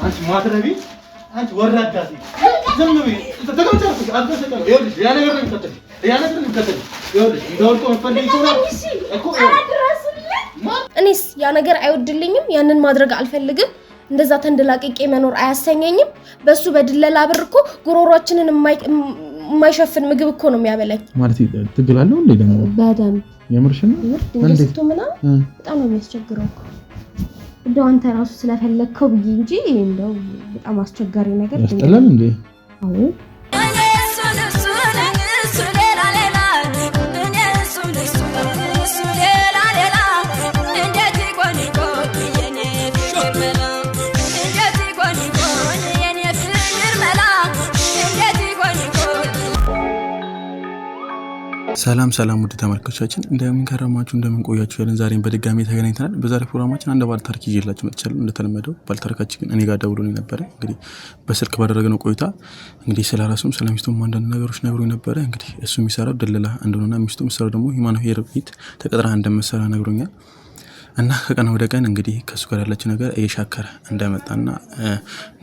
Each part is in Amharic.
አንቺ ማትረቢ አንቺ ወራዳሲ ዝም ብዬ ተተከምቻለሁ አልተሰቀለ ይኸውልሽ ያ ነገር ነው የሚከተልሽ ይኸውልሽ እንደወርቆ መፈልግ ይችላል እኮ እኔስ ያ ነገር አይወድልኝም ያንን ማድረግ አልፈልግም እንደዛ ተንደላቅቄ መኖር አያሰኘኝም በሱ በድለላ ብር እኮ ጉሮሮአችንን የማይሸፍን ምግብ እኮ ነው የሚያበላኝ ማለት ትግላለሁ እንዴ ደግሞ በደም የምርሽ ነው እንዴት በጣም ነው የሚያስቸግረው እንደው አንተ ራሱ ስለፈለከው ብዬ እንጂ እንደው በጣም አስቸጋሪ ነገር ያስጠላል እንዴ አዎ ሰላም ውድ ተመልካቾቻችን እንደምን ከረማችሁ እንደምን ቆያችሁ ያለን ዛሬን በድጋሚ ተገናኝተናል በዛሬ ፕሮግራማችን አንድ ባለ ታሪክ ይዤላችሁ መጥቻለሁ እንደተለመደው ባለ ታሪካችን ግን እኔ ጋር ደውሎኝ ነበር እንግዲህ በስልክ ባደረግነው ቆይታ እንግዲህ ስለራሱም ስለሚስቱም አንዳንድ ነገሮች ነግሮኝ ነበር እንግዲህ እሱ የሚሰራው ድለላ እንደሆነና ሚስቱ የሚሰራው ደግሞ ሂማን ሄር ቤት ተቀጥራ እንደምትሰራ ነግሮኛል እና ከቀን ወደ ቀን እንግዲህ ከሱ ጋር ያላችሁ ነገር እየሻከረ እንደመጣና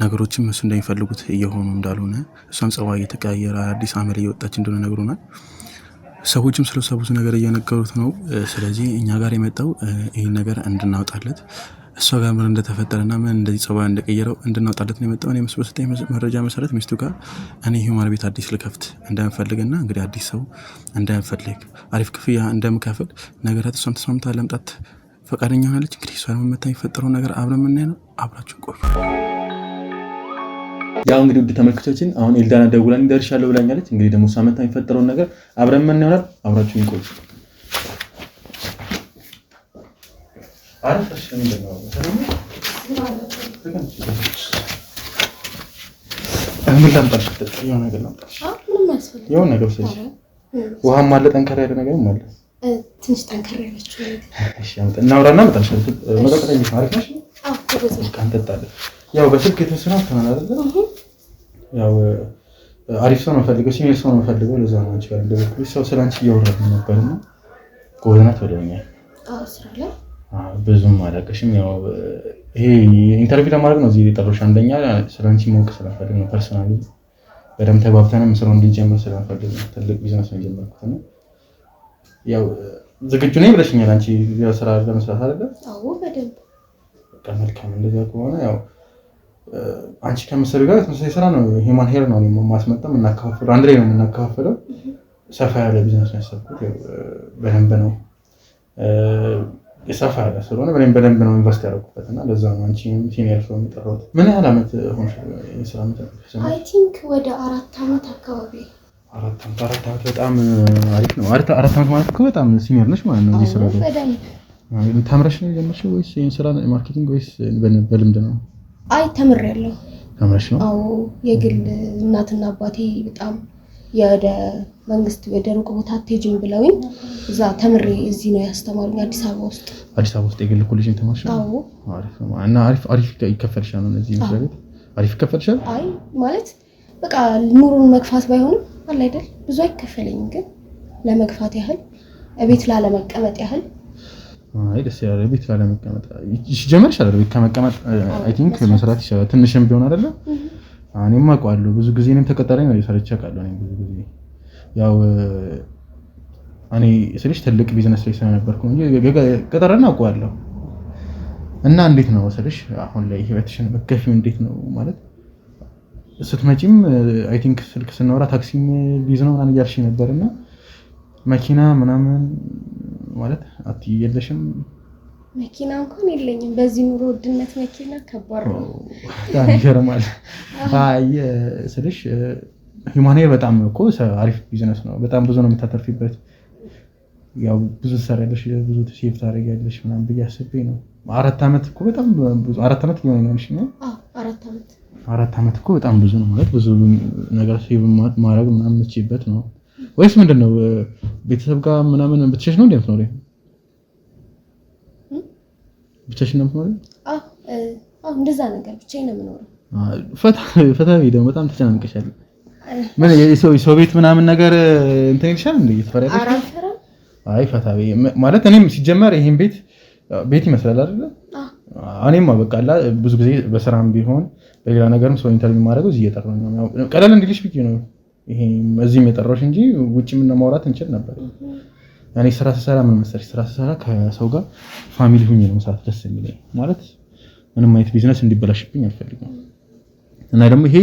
ነገሮችም እሱ እንደሚፈልጉት እየሆኑ እንዳልሆነ እሷም ጸባይ እየተቀያየረ አዲስ አመል እየወጣች እንደሆነ ነግሮናል ሰዎችም ስለሱ ብዙ ነገር እየነገሩት ነው ስለዚህ እኛ ጋር የመጣው ይሄን ነገር እንድናውጣለት እሷ ጋር ምን እንደተፈጠረና ምን እንደዚህ ጸባይ እንደቀየረው እንድናውጣለት ነው የመጣው እኔ መስበሰተኝ መረጃ መሰረት ሚስቱ ጋር እኔ ሂማን ቤት አዲስ ልከፍት እንደምፈልግና እንግዲህ አዲስ ሰው እንደምፈልግ አሪፍ ክፍያ እንደምከፍል ነገራት እሷም ተስማምታ ለምጣት ፈቃደኛ ሆናለች እንግዲህ እሷ ለመመታ የሚፈጠረው ነገር አብረን ምን ነው አብራችሁ ቆዩ ያው እንግዲህ ውድ ተመልካቾቻችን አሁን ኤልዳና ደውላኝ ደርሻለሁ ብላኛለች እንግዲህ ደግሞ ሳመታ የሚፈጠረው ነገር አብረን ምን ይሆናል አብራችሁ ይቆዩ አሪፍ ነው ምን ላምጣልሽ የሆነ ነገር ላምጣልሽ የሆነ ነገር ስለሽ ውሃም አለ ጠንከር ያለ ነገርም አለ ትንሽ ጠንከር ያለች ነገር እሺ እናውራና መጣልሽ መቀጠል ይፋርክ ነሽ አዎ በዚህ ካንተጣለ ያው በስልክ የተሰራ ተናናለ ያው አሪፍ ሰው ነው ፈልገው ሲኒየር ሰው ነው ፈልገው ለዛ ነው አንቺ ጋር እንደበኩ ሰው ስላንቺ እያወራን ነበርና ጎበናት ወደኛል አዎ ስራ ላይ ብዙም አላቀሽም ያው ይሄ ኢንተርቪው ለማድረግ ነው እዚህ የጠሮሽ አንደኛ ስላንቺ ማወቅ ስለፈልግ ነው ፐርሰናሊ በደም ተባብተንም ስራውን እንዲጀምር ስለፈልግ ነው ትልቅ ቢዝነስ ነው የጀመርኩት ነው ያው ዝግጁ ነኝ ብለሽኛል አንቺ ስራ ለመስራት አይደል አዎ በደንብ መልካም እንደዛ ከሆነ ያው አንቺ ከምትሰሪው ጋር ተመሳሳይ ስራ ነው ሂማን ሄር ነው ማስመጣም እና ካፈለው አንድ ላይ ነው የምናካፈለው ሰፋ ያለ ቢዝነስ ነው ያሰብኩት በደንብ ነው የሰፋ ያለ ስለሆነ በደንብ ነው ኢንቨስት ያደረኩበትና ለዛ ነው አንቺ ሲኒየር ሰው የሚጠራው ምን ያህል አመት ሆንሽ የስራ መጠን አይ ቲንክ ወደ 4 አመት አካባቢ 4 አመት በጣም አሪፍ ነው 4 አመት ማለት እኮ በጣም ሲኒየር ነሽ ማለት ነው እዚህ ስራ ላይ በደንብ ተምረሽ ነው የጀመርሽው ወይስ ይሄን ስራ ማርኬቲንግ ወይስ በልምድ ነው አይ ተምሬያለሁ ተምረሽ ነው አዎ የግል እናትና አባቴ በጣም የወደ መንግስት ወደ ሩቅ ቦታ አትሄጂም ብለውኝ እዛ ተምሬ እዚህ ነው ያስተማሩኝ አዲስ አበባ ውስጥ የግል ኮሌጅ ተማርሽ አዎ አሪፍ ነው እና አሪፍ ይከፈልሻል ነው እዚህ መስሪያ ቤት አሪፍ ይከፈልሻል አይ ማለት በቃ ኑሮን መግፋት ባይሆንም አለ አይደል ብዙ አይከፈለኝም ግን ለመግፋት ያህል እቤት ላለመቀመጥ ያህል አይ ደስ ያለ ቤት ላለመቀመጥ ይጀምርሽ አይደል ቤት ከመቀመጥ አይ ቲንክ መስራት ይችላል ትንሽም ቢሆን አይደለ እኔም አውቃለሁ ብዙ ጊዜ እኔም ተቀጣሪኝ ነው ሰርቼ አውቃለሁ እኔም ብዙ ጊዜ ያው እኔ ስልሽ ትልቅ ቢዝነስ ላይ ስለነበርኩ እንጂ ቀጠረና አውቃለሁ እና እንዴት ነው ስልሽ አሁን ላይ ህይወትሽን መከፊው እንዴት ነው ማለት ስትመጪም አይ ቲንክ ስልክ ስናወራ ታክሲም ቢዝ ነው ምናምን እያልሽ ነበርና መኪና ምናምን ማለት አትየለሽም መኪና እንኳን የለኝም በዚህ ኑሮ ውድነት መኪና ከባድ ነው ታንጀርማል አይ ስልሽ ሂማን ሄር በጣም እኮ አሪፍ ቢዝነስ ነው በጣም ብዙ ነው የምታተርፊበት ያው ብዙ ሰራለሽ ብዙ ሴፍ ታደርጊያለሽ ምናምን በያስቤ ነው 4 አመት እኮ በጣም ብዙ 4 አመት ሊሆንሽ ነው አዎ 4 አመት 4 አመት እኮ በጣም ብዙ ነው ማለት ብዙ ነገር ሴቭ ማድረግ ምናምን የምትችይበት ነው ወይስ ምንድነው ቤተሰብ ጋር ምናምን ብትሸሽ ነው እንደምትኖሪ ብቻሽ ነው የምትኖሪ አዎ እንደዛ ነገር ብቻዬን ነው የምኖረው ፈታ ቢደም በጣም ተጨናንቀሻል ምን የሰው ቤት ምናምን ነገር እንትን ይልሻል እንዴ ይተፈራለሽ አይ ፈታ ማለት እኔም ሲጀመር ይሄን ቤት ይመስላል አይደል እኔማ በቃ ብዙ ጊዜ በስራም ቢሆን በሌላ ነገርም ሰው ኢንተርቪው ማድረገው እዚህ እየጠራሁ ነው። ቀለል እንዲልሽ ብዬ ነው ይሄ እዚህም የጠራሁሽ እንጂ ውጭም ማውራት እንችል ነበር። እኔ ስራ ስሰራ ምን መሰለሽ ስራ ስሰራ ከሰው ጋር ፋሚሊ ሁኜ ነው መስራት ደስ የሚለኝ። ማለት ምንም አይነት ቢዝነስ እንዲበላሽብኝ አልፈልግም። እና ደግሞ ይሄ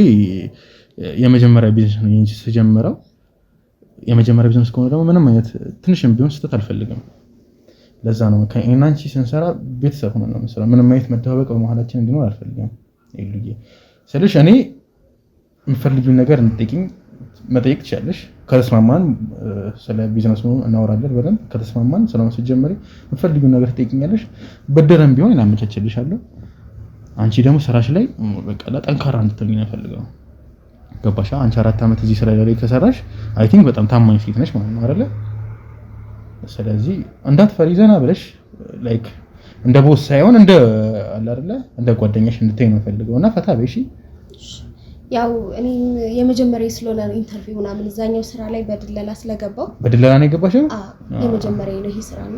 የመጀመሪያ ቢዝነስ ነው እንጂ ስጀምረው የመጀመሪያ ቢዝነስ ከሆነ ደግሞ ምንም አይነት ትንሽም ቢሆን ስህተት አልፈልግም። ለዛ ነው ከእኔና አንቺ ስንሰራ ቤተሰብ ሆነን ነው የምንሰራው። ምንም አይነት መደባበቅ በመሀላችን እንዲኖር አልፈልግም። ይሉዬ ስለሽ እኔ የምፈልጊውን ነገር እንድትጠይቂኝ መጠየቅ ትችላለሽ። ከተስማማን ስለ ቢዝነሱ እናወራለን በደንብ ከተስማማን ስለሆነ ሲጀመሪ የምፈልጊውን ነገር ትጠይቂኛለሽ። በደረም ቢሆን እናመቻችልሻለሁ። አንቺ ደግሞ ስራሽ ላይ በቃ ጠንካራ እንድትሆኚ ነው የምፈልገው። ገባሽ? አንቺ 4 ዓመት እዚህ ስራ ላይ ከሰራሽ አይ ቲንክ በጣም ታማኝ ሴት ነሽ ማለት ነው አይደለ? ስለዚህ እንዳትፈሪ ዘና ብለሽ ላይክ እንደ ቦስ ሳይሆን እንደ አለ አይደለ እንደ ጓደኛሽ እንድትይ ነው የምፈልገውና ፈታ በይ። እሺ ያው እኔ የመጀመሪያ ስለሆነ ኢንተርቪው ምናምን እዛኛው ስራ ላይ በድለላ ስለገባው በድለላ ነው የገባሽው? የመጀመሪያ ነው ይሄ ስራና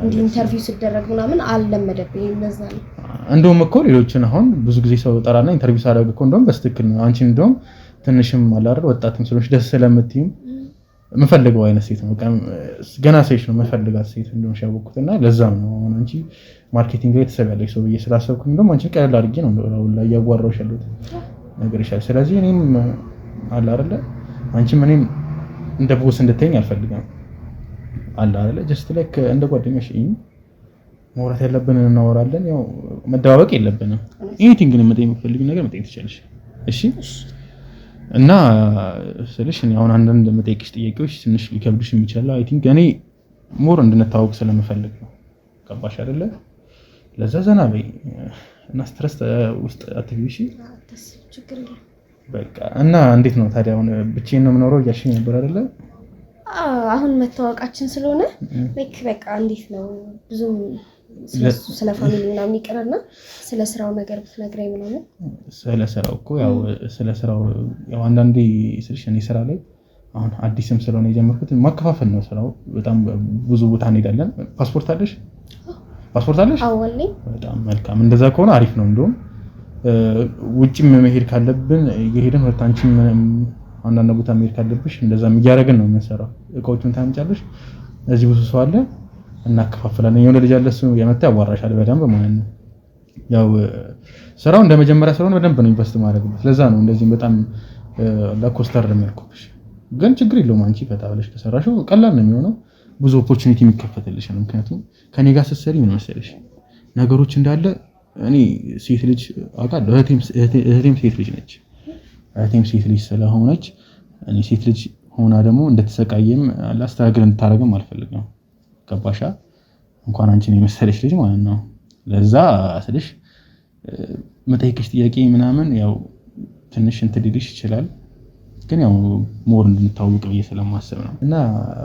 እንዲህ ኢንተርቪው ሲደረግ ምናምን አልለመደብኝም። ለዛ ነው እንደውም እኮ ሌሎችን አሁን ብዙ ጊዜ ሰው ጠራና ኢንተርቪው ሳደርግ እኮ እንደውም በስትክክል ነው አንቺ እንደውም ትንሽም አለ አይደል ወጣትም ስለሽ ደስ ስለምትይም መፈልገው አይነት ሴት ነው። ገና ሴት ነው መፈልጋት ሴት እንደሆነ ያወቅኩትና ለዛም ነው አሁን አንቺ ማርኬቲንግ ላይ ተሰጋለሽ ሰው ብዬ ስላሰብኩኝ እንደውም አንቺ ቀለል አድርጌ ነው እንደው ላይ ያጓራውሽ ያለሁት ነገር ይሻላል። ስለዚህ እኔም አለ አይደለ አንቺም እኔም እንደ ቦስ እንድትይኝ አልፈልግም። አለ አይደለ ጀስት ላይክ እንደ ጓደኛሽ ማውራት ያለብንን እናወራለን። ያው መደባበቅ የለብንም። ኤኒቲንግ ግን መጠየቅ የምትፈልጊው ነገር መጠየቅ ትችላለሽ። እሺ እና ስለሽ እኔ አሁን አንዳንድ መጠየቅሽ ጥያቄዎች ትንሽ ሊከብድሽ የሚችላል። አይ ቲንክ እኔ ሞር እንድንታወቅ ስለምፈልግ ነው። ገባሽ አይደለ? ለዛ ዘና በይ እና ስትረስ ውስጥ አትግቢ። እሺ ችግር የለም በቃ። እና እንዴት ነው ታዲያ አሁን ብቻዬን ነው የምኖረው እያልሽኝ ነበር አይደለ? አሁን መታወቃችን ስለሆነ ላይክ በቃ እንዴት ነው ብዙም ስለ ፋሚሊ ምናምን ይቀርና ስለ ስራው ነገር ብትነግረኝ ምናምን። ስለ ስራው እኮ ያው ስለ ስራው ያው አንዳንዴ ስልሽ እኔ ስራ ላይ አሁን አዲስም ስለሆነ የጀመርኩት ማከፋፈል ነው ስራው። በጣም ብዙ ቦታ እንሄዳለን። ፓስፖርት አለሽ? ፓስፖርት አለሽ? አዎ አለኝ። በጣም መልካም። እንደዛ ከሆነ አሪፍ ነው። እንደውም ውጭም መሄድ ካለብን እየሄድን ሁለታችን አንዳንድ ቦታ መሄድ ካለብሽ እንደዛም እያደረግን ነው የምንሰራው። እቃዎቹን ታምጫለሽ። እዚህ ብዙ ሰው አለ እናከፋፍላለን። የሆነ ልጅ አለ እሱ የመጣ ያዋራሻል በደንብ ማለት ነው። ያው ስራው እንደመጀመሪያ ስለሆነ በደንብ ነው ኢንቨስት ማድረግበት። ለዛ ነው እንደዚህ በጣም ለኮስተር የሚያልኩብሽ። ግን ችግር የለውም አንቺ ፈታ ብለሽ ከሰራሽው ቀላል ነው የሚሆነው። ብዙ ኦፖርቹኒቲ የሚከፈትልሽ ነው። ምክንያቱም ከኔ ጋር ስትሰሪ ምን መሰለሽ ነገሮች እንዳለ እኔ ሴት ልጅ አውቃለሁ። እህቴም ሴት ልጅ ነች። እህቴም ሴት ልጅ ስለሆነች እኔ ሴት ልጅ ሆና ደግሞ እንደተሰቃየም ላስተካክል እንድታረግም አልፈልግም። ገባሻ? እንኳን አንቺን የመሰለሽ ልጅ ማለት ነው። ለዛ ስልሽ መጠየቅሽ ጥያቄ ምናምን ያው ትንሽ እንትን ሊልሽ ይችላል። ግን ያው ሞር እንድንታወቅ ብዬ ስለማስብ ነው። እና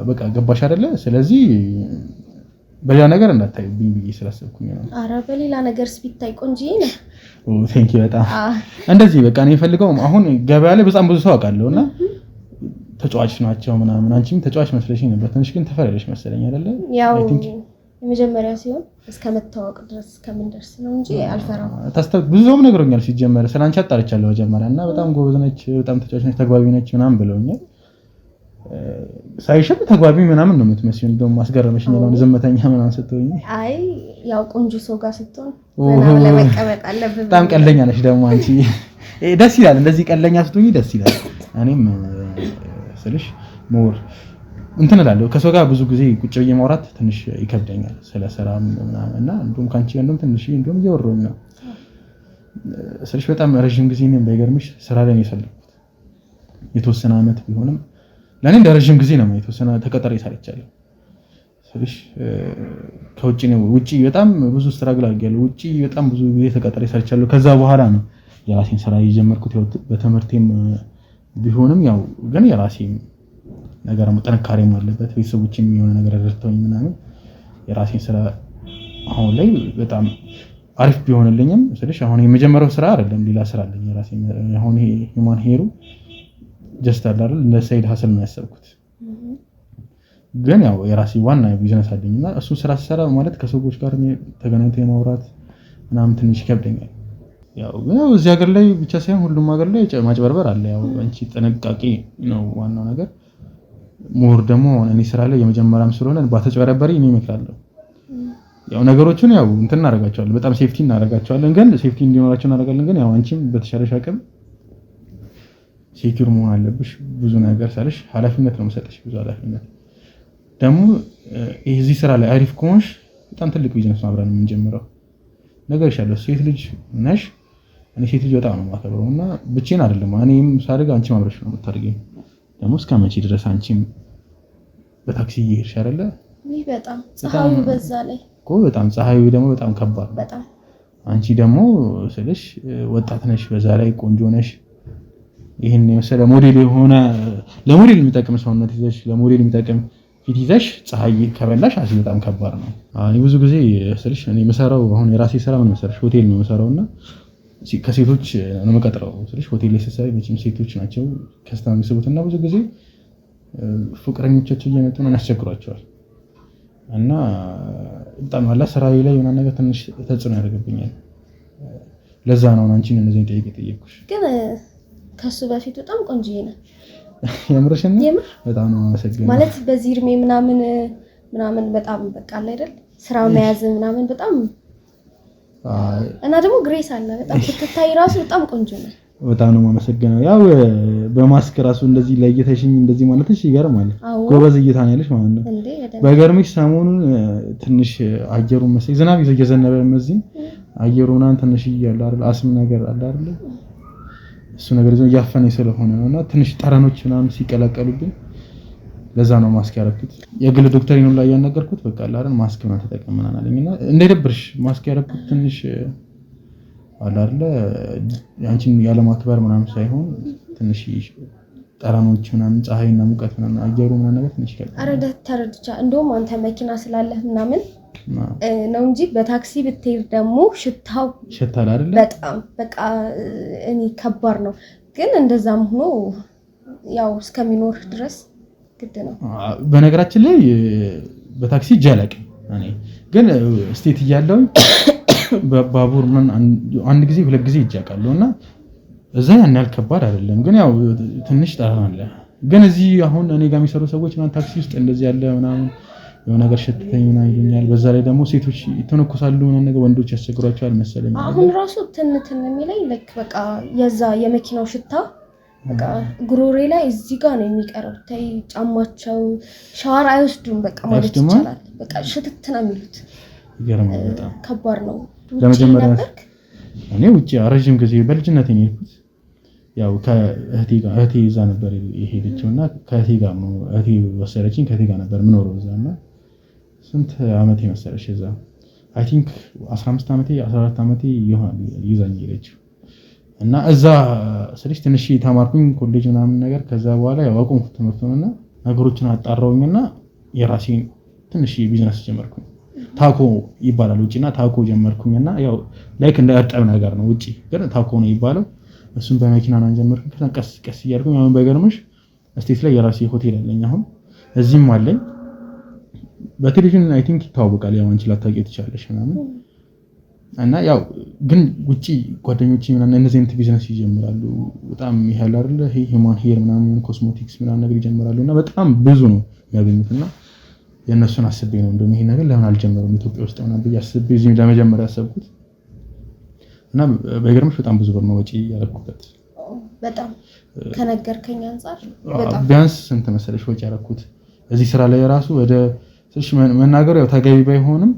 በቃ ገባሽ አይደለ? ስለዚህ በሌላ ነገር እንዳታይብኝ ብዬ ስላሰብኩኝ ነው። ኧረ በሌላ ነገርስ ቢታይ ቆንጆዬ ነው። ቴንክ ዩ በጣም እንደዚህ በቃ እኔ የምፈልገው አሁን ገበያ ላይ በጣም ብዙ ሰው አውቃለሁና ተጫዋች ናቸው ምናምን። አንቺም ተጫዋች መስለሽኝ ነበር ትንሽ ግን ተፈረደሽ መሰለኝ አይደለ? ያው የመጀመሪያ ሲሆን እስከመታወቅ ድረስ ከምንደርስ ነው እንጂ አልፈራም። ብዙም ነገሮኛል ሲጀመር ስለአንቺ አጣርቻለሁ መጀመሪያ እና በጣም ጎበዝ ነች፣ በጣም ተጫዋች ነች፣ ተግባቢ ነች ምናምን ብለውኛል። ሳይሽም ተግባቢ ምናምን ነው የምትመስዪው። እንደውም አስገረመሽኝ ነው ዝምተኛ ምናምን ስትሆኚ። አይ ያው ቆንጆ ሰው ጋር ስትሆን ምናምን ለመቀመጥ አለብን። በጣም ቀለኛ ነሽ ደግሞ አንቺ። ደስ ይላል እንደዚህ ቀለኛ ስትሆኚ ደስ ይላል። እኔም ስልሽ ሞር እንትን እላለሁ ከሰው ጋር ብዙ ጊዜ ቁጭ ብዬ ማውራት ትንሽ ይከብደኛል ስለ ስራ ምናምን እና እንደውም ካንቺ ጋር እንደውም ትንሽ እንደውም እየወሮኝ ነው ስልሽ በጣም ረጅም ጊዜ እኔም ባይገርምሽ ስራ ላይ ነው የሰለፍኩት። የተወሰነ አመት ቢሆንም ለኔ እንደ ረጅም ጊዜ ነው የተወሰነ ተቀጠረ ይሳለቻለሁ ስልሽ ከውጪ ነው ውጪ በጣም ብዙ ስትራግል አድርጌያለሁ። ውጪ በጣም ብዙ ጊዜ ተቀጠረ ይሳለቻለሁ። ከዛ በኋላ ነው የራሴን ስራ የጀመርኩት። በትምህርቴም ቢሆንም ያው ግን የራሴን ነገር ጥንካሬም አለበት። ቤተሰቦችም የሆነ ነገር ረድተውኝ ምናምን የራሴን ስራ አሁን ላይ በጣም አሪፍ ቢሆንልኝም ስልሽ አሁን የመጀመሪያው ስራ አይደለም ሌላ ስራ አለኝ የራሴ። አሁን ይሄ ሂውማን ሄሩ ጀስት አይደል እንደ ሰይድ ሀሰን ነው ያሰብኩት። ግን ያው የራሴ ዋና ቢዝነስ አለኝና እሱ ስራ ሰራ ማለት ከሰዎች ጋር ተገናኝቶ የማውራት ምናምን ትንሽ ይከብደኛል። ያው እዚህ ሀገር ላይ ብቻ ሳይሆን ሁሉም ሀገር ላይ ማጭበርበር አለ። ያው አንቺ ጥንቃቄ ነው ዋናው ነገር። ሞር ደግሞ እኔ ስራ ላይ የመጀመሪያም ስለሆነ ባተጭበረበሪ እኔ እመክራለሁ። ያው ነገሮችን ያው እንትን እናደርጋቸዋለን፣ በጣም ሴፍቲ እናደርጋቸዋለን። ግን ሴፍቲ እንዲኖራቸው እናደርጋለን። ግን ያው አንቺም በተሻለሽ አቅም ሴኩር መሆን አለብሽ። ብዙ ነገር ሳለሽ ኃላፊነት ነው መሰጠሽ፣ ብዙ ኃላፊነት ደግሞ እዚህ ስራ ላይ አሪፍ ከሆንሽ በጣም ትልቅ ቢዝነስ ነው አብረን የምንጀምረው ነገር ይሻላል። ሴት ልጅ ነሽ፣ እኔ ሴት ልጅ በጣም ነው የማከብረው እና ብቻዬን አይደለም እኔም ሳድግ አንቺም አብረሽ ነው የምታድጊው። ደግሞ እስከ መቼ ድረስ አንቺም በታክሲ እየሄድሽ አይደለ? ይሄ በጣም ፀሐዩ በዛ ላይ እኮ በጣም ፀሐዩ ደግሞ በጣም ከባድ ነው። በጣም አንቺ ደግሞ ስልሽ ወጣት ነሽ፣ በዛ ላይ ቆንጆ ነሽ። ይሄን የመሰለ ሞዴል የሆነ ለሞዴል የሚጠቅም ሰውነት ይዘሽ ለሞዴል የሚጠቅም ፊት ይዘሽ ፀሐይ ከበላሽ አሲ በጣም ከባድ ነው። እኔ ብዙ ጊዜ ስልሽ እኔ የምሰራው አሁን የራሴ ስራ ምን መሰለሽ ሆቴል ነው የምሰራውና ከሴቶች ነው የምቀጥረው። ስልሽ ሆቴል ላይ ስትሰሪ መቼም ሴቶች ናቸው ከስተመር የሚስቡትና ብዙ ጊዜ ፍቅረኞቻቸው እየመጡ ነው ያስቸግሯቸዋል። እና በጣም አላ ስራዬ ላይ የሆነ ነገር ትንሽ ተጽዕኖ ያደርግብኛል። ለዛ ነው አንቺን እንደዚህ ጠይቄሽ። ግን ከሱ በፊት በጣም ቆንጆ ነህ። የምርሽን በጣም ነው የማመሰግነው። ማለት በዚህ እድሜ ምናምን በጣም በቃ አለ አይደል ስራ መያዝ ምናምን በጣም እና ደግሞ ግሬስ አለ በጣም ስትታይ ራሱ በጣም ቆንጆ ነህ። በጣም ነው የማመሰግነው። ያው በማስክ ራሱ እንደዚህ ለይተሽኝ እንደዚህ ማለትሽ ይገርማል። ጎበዝ እይታ ነው ያለሽ ማለት ነው። በገርምሽ ሰሞኑን ትንሽ አየሩን መሰለኝ ዝናብ እየዘነበ መዝኝ አየሩ ምናምን ትንሽ ይያል አይደል አስም ነገር አለ አይደል እሱ ነገር ይዞ ያፈነኝ ስለሆነ ነውና ትንሽ ጠረኖች ምናምን ሲቀላቀሉብኝ ለዛ ነው ማስክ ያደረኩት። የግል ዶክተር ነው ላይ ያናገርኩት በቃ አይደል ማስክ ነው ተጠቅመናል አለኝና እንዳይደብርሽ ማስክ ያደረኩት ትንሽ አለ አይደል ያንቺን ያለ ማክበር ምናምን ሳይሆን ትንሽ ጠረኖች ምናምን ፀሐይና ሙቀት ምናምን አየሩ ምናምን ነገር ትንሽ ይቀርብ አረዳ ተረድቻ እንደውም አንተ መኪና ስላለህ ምናምን ነው እንጂ በታክሲ ብትሄድ ደግሞ ሽታው አይደል በጣም በቃ እኔ ከባድ ነው። ግን እንደዛም ሆኖ ያው እስከሚኖር ድረስ ግድ ነው። በነገራችን ላይ በታክሲ ጃለቅ እኔ ግን ስቴት እያለሁ በባቡር አንድ ጊዜ ሁለት ጊዜ ይጃቃለሁና እዛ ያን ያህል ከባድ አይደለም። ግን ያው ትንሽ ጠረን አለ። ግን እዚህ አሁን እኔ ጋር የሚሰሩ ሰዎች ምናምን ታክሲ ውስጥ እንደዚህ ያለ ምናምን የሆነ ነገር ሸተተኝ ምናምን ይሉኛል። በዛ ላይ ደግሞ ሴቶች ይተነኮሳሉ ምናምን ነገር ወንዶች ያስቸግሯቸዋል መሰለኝ። አሁን ራሱ እንትን የሚለኝ ልክ በቃ የዛ የመኪናው ሽታ በቃ ጉሮሬ ላይ እዚህ ጋር ነው የሚቀረው። ታይ ጫማቸው ሻወር አይወስዱም በቃ ማለት ይቻላል። በቃ ሽትት ነው የሚሉት። ይገርማል። በጣም ከባድ ነው። ለመጀመሪያ እኔ ውጪ ረጅም ጊዜ በልጅነቴ ነው የሄድኩት። ያው ከእህቴ ጋር እህቴ እዛ ነበር የሄደችውና ከእህቴ ጋር ነው እህቴ ወሰደችኝ። ከእህቴ ጋር ነበር የምኖረው እዛና ስንት አመቴ መሰለሽ እዛ አይ ቲንክ 15 አመቴ 14 አመቴ ይሆናል ይዛኝ ሄደችው እና እዛ ስልሽ ትንሽ ተማርኩኝ ኮሌጅ ምናምን ነገር። ከዛ በኋላ ያው አቆምኩት ትምህርቱንና ነገሮችን አጣራውኝና የራሴን ትንሽ ቢዝነስ ጀመርኩኝ። ታኮ ይባላል ውጪና ታኮ ጀመርኩኝና ያው ላይክ እንደ እርጥብ ነገር ነው ውጪ ግን ታኮ ነው ይባላል። እሱን በመኪና ነው ጀመርኩኝ። ከዛ ቀስ እያልኩኝ አሁን በገርምሽ ስቴት ላይ የራሴ ሆቴል አለኝ። አሁን እዚህም አለኝ። በቴሌቪዥን አይ ቲንክ ይታወቃል። ያው አንቺ ላታውቂው ትችላለሽ ምናምን እና ያው ግን ውጪ ጓደኞቼ ምናምን እነዚህ አይነት ቢዝነስ ይጀምራሉ። በጣም ይሄል አይደል ይሄ ሂውማን ሄር ምናምን ኮስሞቲክስ ምናምን ነገር ይጀምራሉና በጣም ብዙ ነው የሚያገኙትና የነሱን አስቤ ነው እንደውም ይሄ ነገር ለምን አልጀመረም ኢትዮጵያ ውስጥ ምናምን ብዬ አስቤ እዚህ ለመጀመሪያ ያሰብኩት እና በገርምሽ በጣም ብዙ ብር ነው ወጪ ያደረኩት። በጣም ከነገርከኝ አንፃር በጣም ቢያንስ ስንት መሰለሽ ወጪ ያደረኩት እዚህ ስራ ላይ ራሱ ወደ ስልሽ መናገሩ ያው ተገቢ ባይሆንም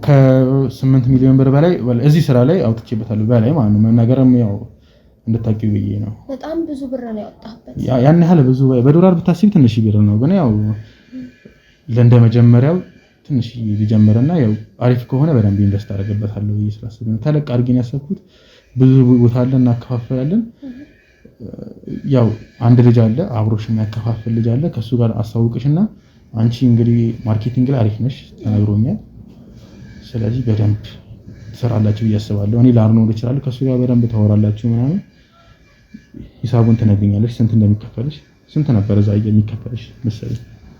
ከ8 ሚሊዮን ብር በላይ እዚህ ስራ ላይ አውጥቼበታለሁ በላይ ማለት ነው። መናገርም ያው እንድታቂው ብዬ ነው። በጣም ብዙ ብር ነው ያወጣበት። ያን ያህል ብዙ በዶላር ብታስቢ ትንሽ ብር ነው። ግን ያው ለእንደመጀመሪያው ትንሽ ሊጀምርና ያው አሪፍ ከሆነ በደንብ ኢንቨስት አደርግበታለሁ ብዬ ስላሰብኩ ነው። ተለቅ አድርጌን ያሰብኩት ብዙ ቦታ አለ እና አከፋፍላለን። ያው አንድ ልጅ አለ አብሮሽ የሚያከፋፍል ልጅ አለ። ከሱ ጋር አስተዋውቅሽና አንቺ እንግዲህ ማርኬቲንግ ላይ አሪፍ ነሽ ተነግሮኛል። ስለዚህ በደንብ ትሰራላችሁ ብዬ አስባለሁ። እኔ ላርኖር ይችላል ከሱ ጋር በደንብ ታወራላችሁ ምናምን ሂሳቡን ትነግሪኛለሽ ስንት እንደሚከፈልሽ። ስንት ነበር እዛ የሚከፈልሽ መሰለኝ?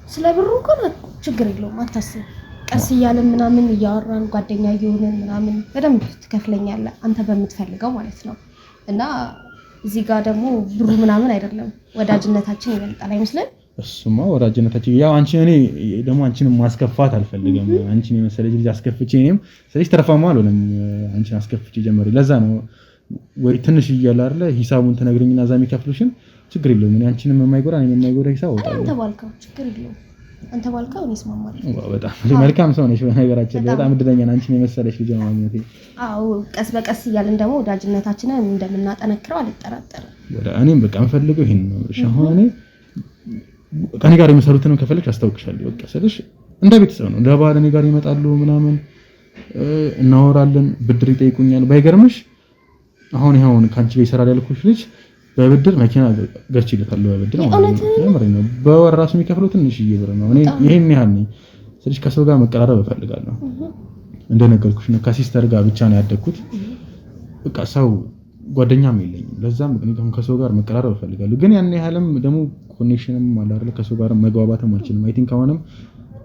ስለ ብሩ እንኳን ችግር የለውም አታስብ። ቀስ እያለን ምናምን እያወራን ጓደኛ እየሆንን ምናምን በደንብ ትከፍለኛለህ አንተ በምትፈልገው ማለት ነው። እና እዚህ ጋር ደግሞ ብሩ ምናምን አይደለም ወዳጅነታችን ይበልጣል አይመስልም? እሱማ ወዳጅነታችን ያው እኔ ደግሞ አንቺን ማስከፋት አልፈልግም። አንቺን የመሰለች ልጅ አስከፍቼ እኔም ስለዚህ ተረፋማ አልሆነም። አንቺን አስከፍቼ ጀመረ ለዛ ነው ወይ ትንሽ እያለ አይደለ ሂሳቡን ተነግረኝና እዛ የሚከፍሉሽን ችግር የለውም። እኔ አንቺንም የማይጎዳ እኔንም የማይጎዳ ሂሳብ ወጣው። አንተ ባልከው ችግር የለውም። አንተ ባልከው እኔ እስማማለሁ። በጣም መልካም ሰው ነሽ። በነገራችን ላይ በጣም እድለኛ ነኝ አንቺን የመሰለሽ ልጅ ማግኘቴ። አዎ ቀስ በቀስ እያልን ደግሞ ወዳጅነታችንን እንደምናጠነክረው አልጠራጠርም። እኔም በቃ የምፈልገው ይሄን ነው። እሺ አሁን እኔ ከኔ ጋር የሚሰሩትንም ከፈለግሽ አስታውቅሻለሁ። በቃ ስለሽ እንደ ቤተሰብ ነው። ለባል እኔ ጋር ይመጣሉ ምናምን እናወራለን፣ ብድር ይጠይቁኛል። ባይገርምሽ አሁን ይሄውን ካንቺ ጋር ይሰራል ያልኩሽ ልጅ በብድር መኪና ገዝቼለታለሁ። በብድር ማለት ነው። በወር ራሱ የሚከፍለው ትንሽዬ ብር ነው። እኔ ይሄን ያህል ነኝ ስለሽ ከሰው ጋር መቀራረብ እፈልጋለሁ። እንደነገርኩሽ ነው ከሲስተር ጋር ብቻ ነው ያደግኩት። በቃ ሰው ጓደኛም የለኝም። ለዛም ምክንያቱም ከሰው ጋር መቀራረብ እፈልጋለሁ። ግን ያን ያህልም ደግሞ ኮኔክሽንም አለ አይደል ከሰው ጋር መግባባትም አልችልም። አይ ቲንክ አሁንም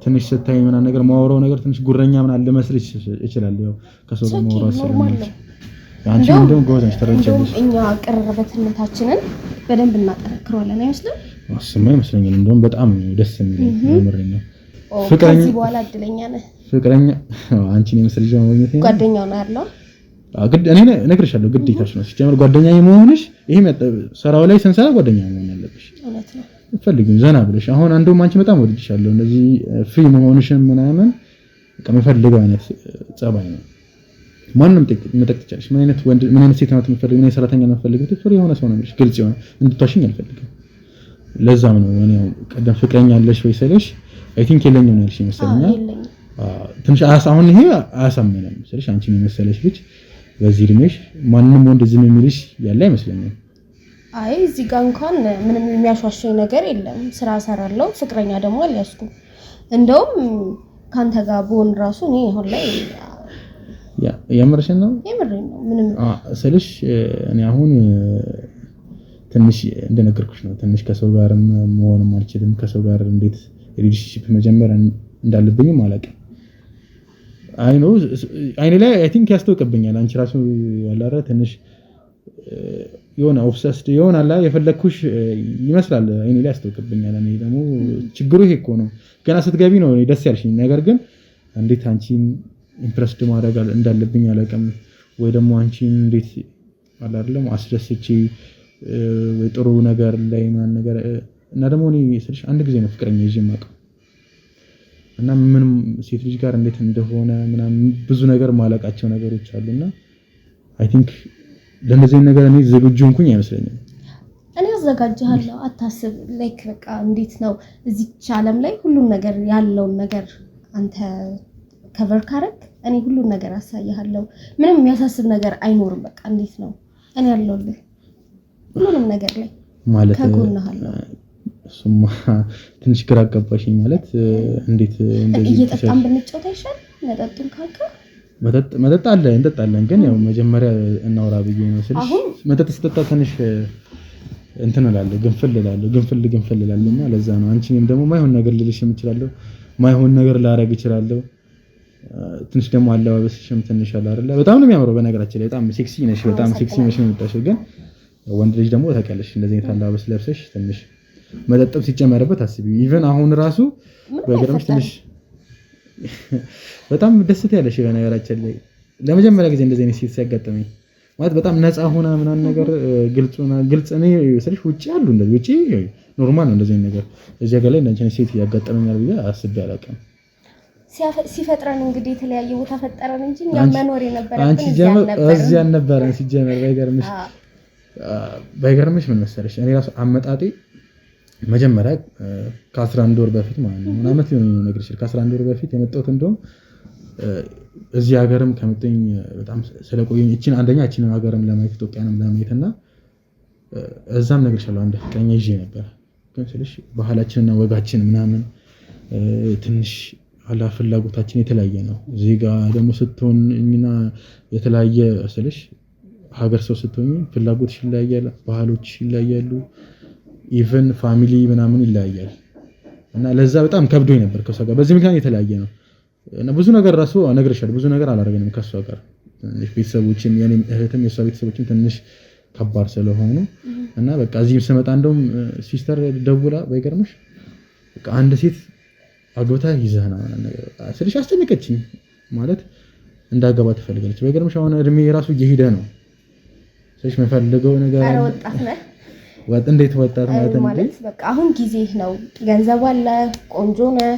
ትንሽ ስታይ ምናምን ነገር ማወራው ነገር ትንሽ ጉረኛ ምናምን ልመስል ይችላል። ያው ከሰው ጋር ማውራት ስለማልችል አንቺ እንደውም ጎዛሽ ተረጨልሽ። እኛ ቅርርበትነታችንን በደንብ እናጠነክረዋለን አይመስልም? አስማ ይመስለኛል። እንደውም በጣም ደስ የሚል ምርኝ ነው። ከዚህ በኋላ እድለኛ ነህ። ፍቅረኛ አንቺን የመሰለ ልጅ ማግኘት ነው። ጓደኛው ነው ያለው። እኔ እነግርሻለሁ ግዴታሽ ነው። ሲጀምር ጓደኛዬ መሆንሽ ይሄም ስራው ላይ ስንሰራ ጓደኛ መሆን ያለብሽ እውነት ነው። ፈልጊም ዘና ብለሽ አሁን አንዱም አንቺ በጣም ወድጄሻለሁ። እንደዚህ ፍሪ መሆንሽን ምናምን በቃ የምፈልገው አይነት ጸባይ ነው። ማንንም መጠቅጥ ይችላልሽ። ምን አይነት ወንድ ምን አይነት ሴት ነው የምትፈልጊው? ምን አይነት ሰራተኛ ነው የምትፈልጊው? ፍሪ የሆነ ሰው ነው የምልሽ። ግልጽ የሆነ እንድትዋሽኝ አልፈልግም። ለዛም ነው እኔ ቀደም ፍቅረኛ አለሽ ወይ ስልሽ አይ ቲንክ የለኝም ነው ያልሽ ይመስለኛል። ትንሽ አሁን ይሄ አያሳምንም ስልሽ አንቺን የመሰለሽ ልጅ በዚህ እድሜሽ ማንንም ወንድ ዝም የሚልሽ ያለ አይመስለኝም። አይ እዚህ ጋር እንኳን ምንም የሚያሻሸኝ ነገር የለም። ስራ እሰራለሁ፣ ፍቅረኛ ደግሞ አልያዝኩም። እንደውም ካንተ ጋር ብሆን ራሱ እኔ አሁን ላይ የምርሽን ነው ምንም ስልሽ እኔ አሁን ትንሽ እንደነገርኩሽ ነው። ትንሽ ከሰው ጋርም መሆንም አልችልም። ከሰው ጋር እንዴት ሪሌሽንሺፕ መጀመር እንዳለብኝም አላውቅም። አይ ኖ አይኔ ላይ አይ ቲንክ ያስተውቅብኛል። አንቺ ራሱ ያላረ ትንሽ የሆነ ኦብሰስድ ይሆናል የፈለኩሽ ይመስላል። አይኔ ላይ ያስተውቅብኛል። እኔ ደግሞ ችግሩ ይሄ እኮ ነው። ገና ስትገቢ ነው እኔ ደስ ያልሽኝ። ነገር ግን እንዴት አንቺን ኢምፕረስድ ማድረግ እንዳለብኝ አላውቅም። ወይ ደግሞ አንቺን እንዴት አይደለም አስደስቼ ወይ ጥሩ ነገር ላይ ማን ነገር እና ደግሞ እኔ ስልሽ አንድ ጊዜ ነው ፍቅረኛ ይዤ የማውቀው እና ምንም ሴት ልጅ ጋር እንዴት እንደሆነ ምናምን ብዙ ነገር ማለቃቸው ነገሮች አሉና አይ ቲንክ ለነዚህ ነገር እኔ ዝግጁ እንኩኝ አይመስለኝም። እኔ አዘጋጅሃለሁ አታስብ። ላይክ በቃ እንዴት ነው እዚች ዓለም ላይ ሁሉም ነገር ያለውን ነገር አንተ ከቨር ካረክ እኔ ሁሉም ነገር አሳያለሁ። ምንም የሚያሳስብ ነገር አይኖርም። በቃ እንዴት ነው እኔ ያለውልህ ሁሉም ነገር ላይ ማለት ከጎንሃለሁ። እሱማ ትንሽ ግራ አጋባሽኝ። ማለት እንዴት እንደዚህ እየጠጣን ብንጫወት አይሻል? መጠጡን ካልከ መጠጥ አለ እንጠጣለን፣ ግን ያው መጀመሪያ እናውራ ብዬ ነው ስልሽ መጠጥ ስጠጣ ትንሽ እንትን እላለሁ፣ ግንፍል እላለሁና ለዛ ነው። አንቺንም ደግሞ ማይሆን ነገር ልልሽ እችላለሁ፣ ማይሆን ነገር ላረግ እችላለሁ። ትንሽ ደግሞ አለባበስሽም ትንሽ አለ አይደለ? በጣም ነው የሚያምረው። በነገራችን ላይ በጣም ሴክሲ ነሽ ነው የምታሽው። ግን ወንድ ልጅ ደግሞ ታውቂያለሽ እንደዚህ አይነት አለባበስ ለብሰሽ ትንሽ መጠጥም ሲጨመርበት አስቢ። ኢቭን አሁን ራሱ በገረምሽ ትንሽ በጣም ደስታ ያለሽ በነገራችን ላይ ለመጀመሪያ ጊዜ እንደዚህ አይነት ሴት ሲያጋጥመኝ ማለት በጣም ነፃ ሆና ምናምን ነገር ግልጽ ነው ስልሽ ውጪ አሉ እንደዚህ ውጪ ኖርማል ነው እንደዚህ ነገር እዚህ ጋር ላይ እንደዚህ አይነት ሴት ያጋጠመኛል ብዬ አስቤ አላውቅም። ሲፈጥረን እንግዲህ የተለያየ ቦታ ፈጠረን እንጂ እኛ መኖር የነበረብን እዚህ አልነበረን። ሲጀመር ባይገርምሽ ምን መሰለሽ እኔ ራሱ አመጣጤ መጀመሪያ ከ11 ወር በፊት ማለት ነው ምናምን ነው ነገር ይችላል ከ11 ወር በፊት የመጣሁት እንደውም እዚህ ሀገርም ከመጣኝ በጣም ስለቆየኝ እቺን ሀገርም ለማየት ኢትዮጵያንም ለማየትና እዛም ነገር ይችላል አንድ ፍቅረኛ ይዤ ነበር። ግን ስለሽ ባህላችንና ወጋችን ምናምን ትንሽ አላ ፍላጎታችን የተለያየ ነው። እዚህ ጋር ደግሞ ስትሆንና የተለያየ ስለሽ ሀገር ሰው ስትሆኝ ፍላጎትሽ ይለያያል፣ ባህሎች ይለያያሉ፣ ኢቭን ፋሚሊ ምናምን ይለያያል እና ለዛ በጣም ከብዶኝ ነበር ከሰው ጋር በዚህ ምክንያት የተለያየ ነው። እና ብዙ ነገር ራሱ አነግርሻለሁ ብዙ ነገር አላደረገንም ከሷ ጋር ቤተሰቦችም የኔ እህትም የሷ ቤተሰቦችም ትንሽ ከባድ ስለሆኑ እና በቃ እዚህ ስመጣ እንደውም ሲስተር ደውላ ባይገርምሽ በቃ አንድ ሴት አግብታ ይዘህና ስለሽ አስጨነቀችኝ ማለት እንዳገባ ትፈልጋለች ባይገርምሽ አሁን እድሜ ራሱ እየሄደ ነው ስለሽ መፈልገው ነገር አረ ወጣት ነህ እንዴት ወጣት ማለት በቃ አሁን ጊዜ ነው ገንዘብ አለ ቆንጆ ነህ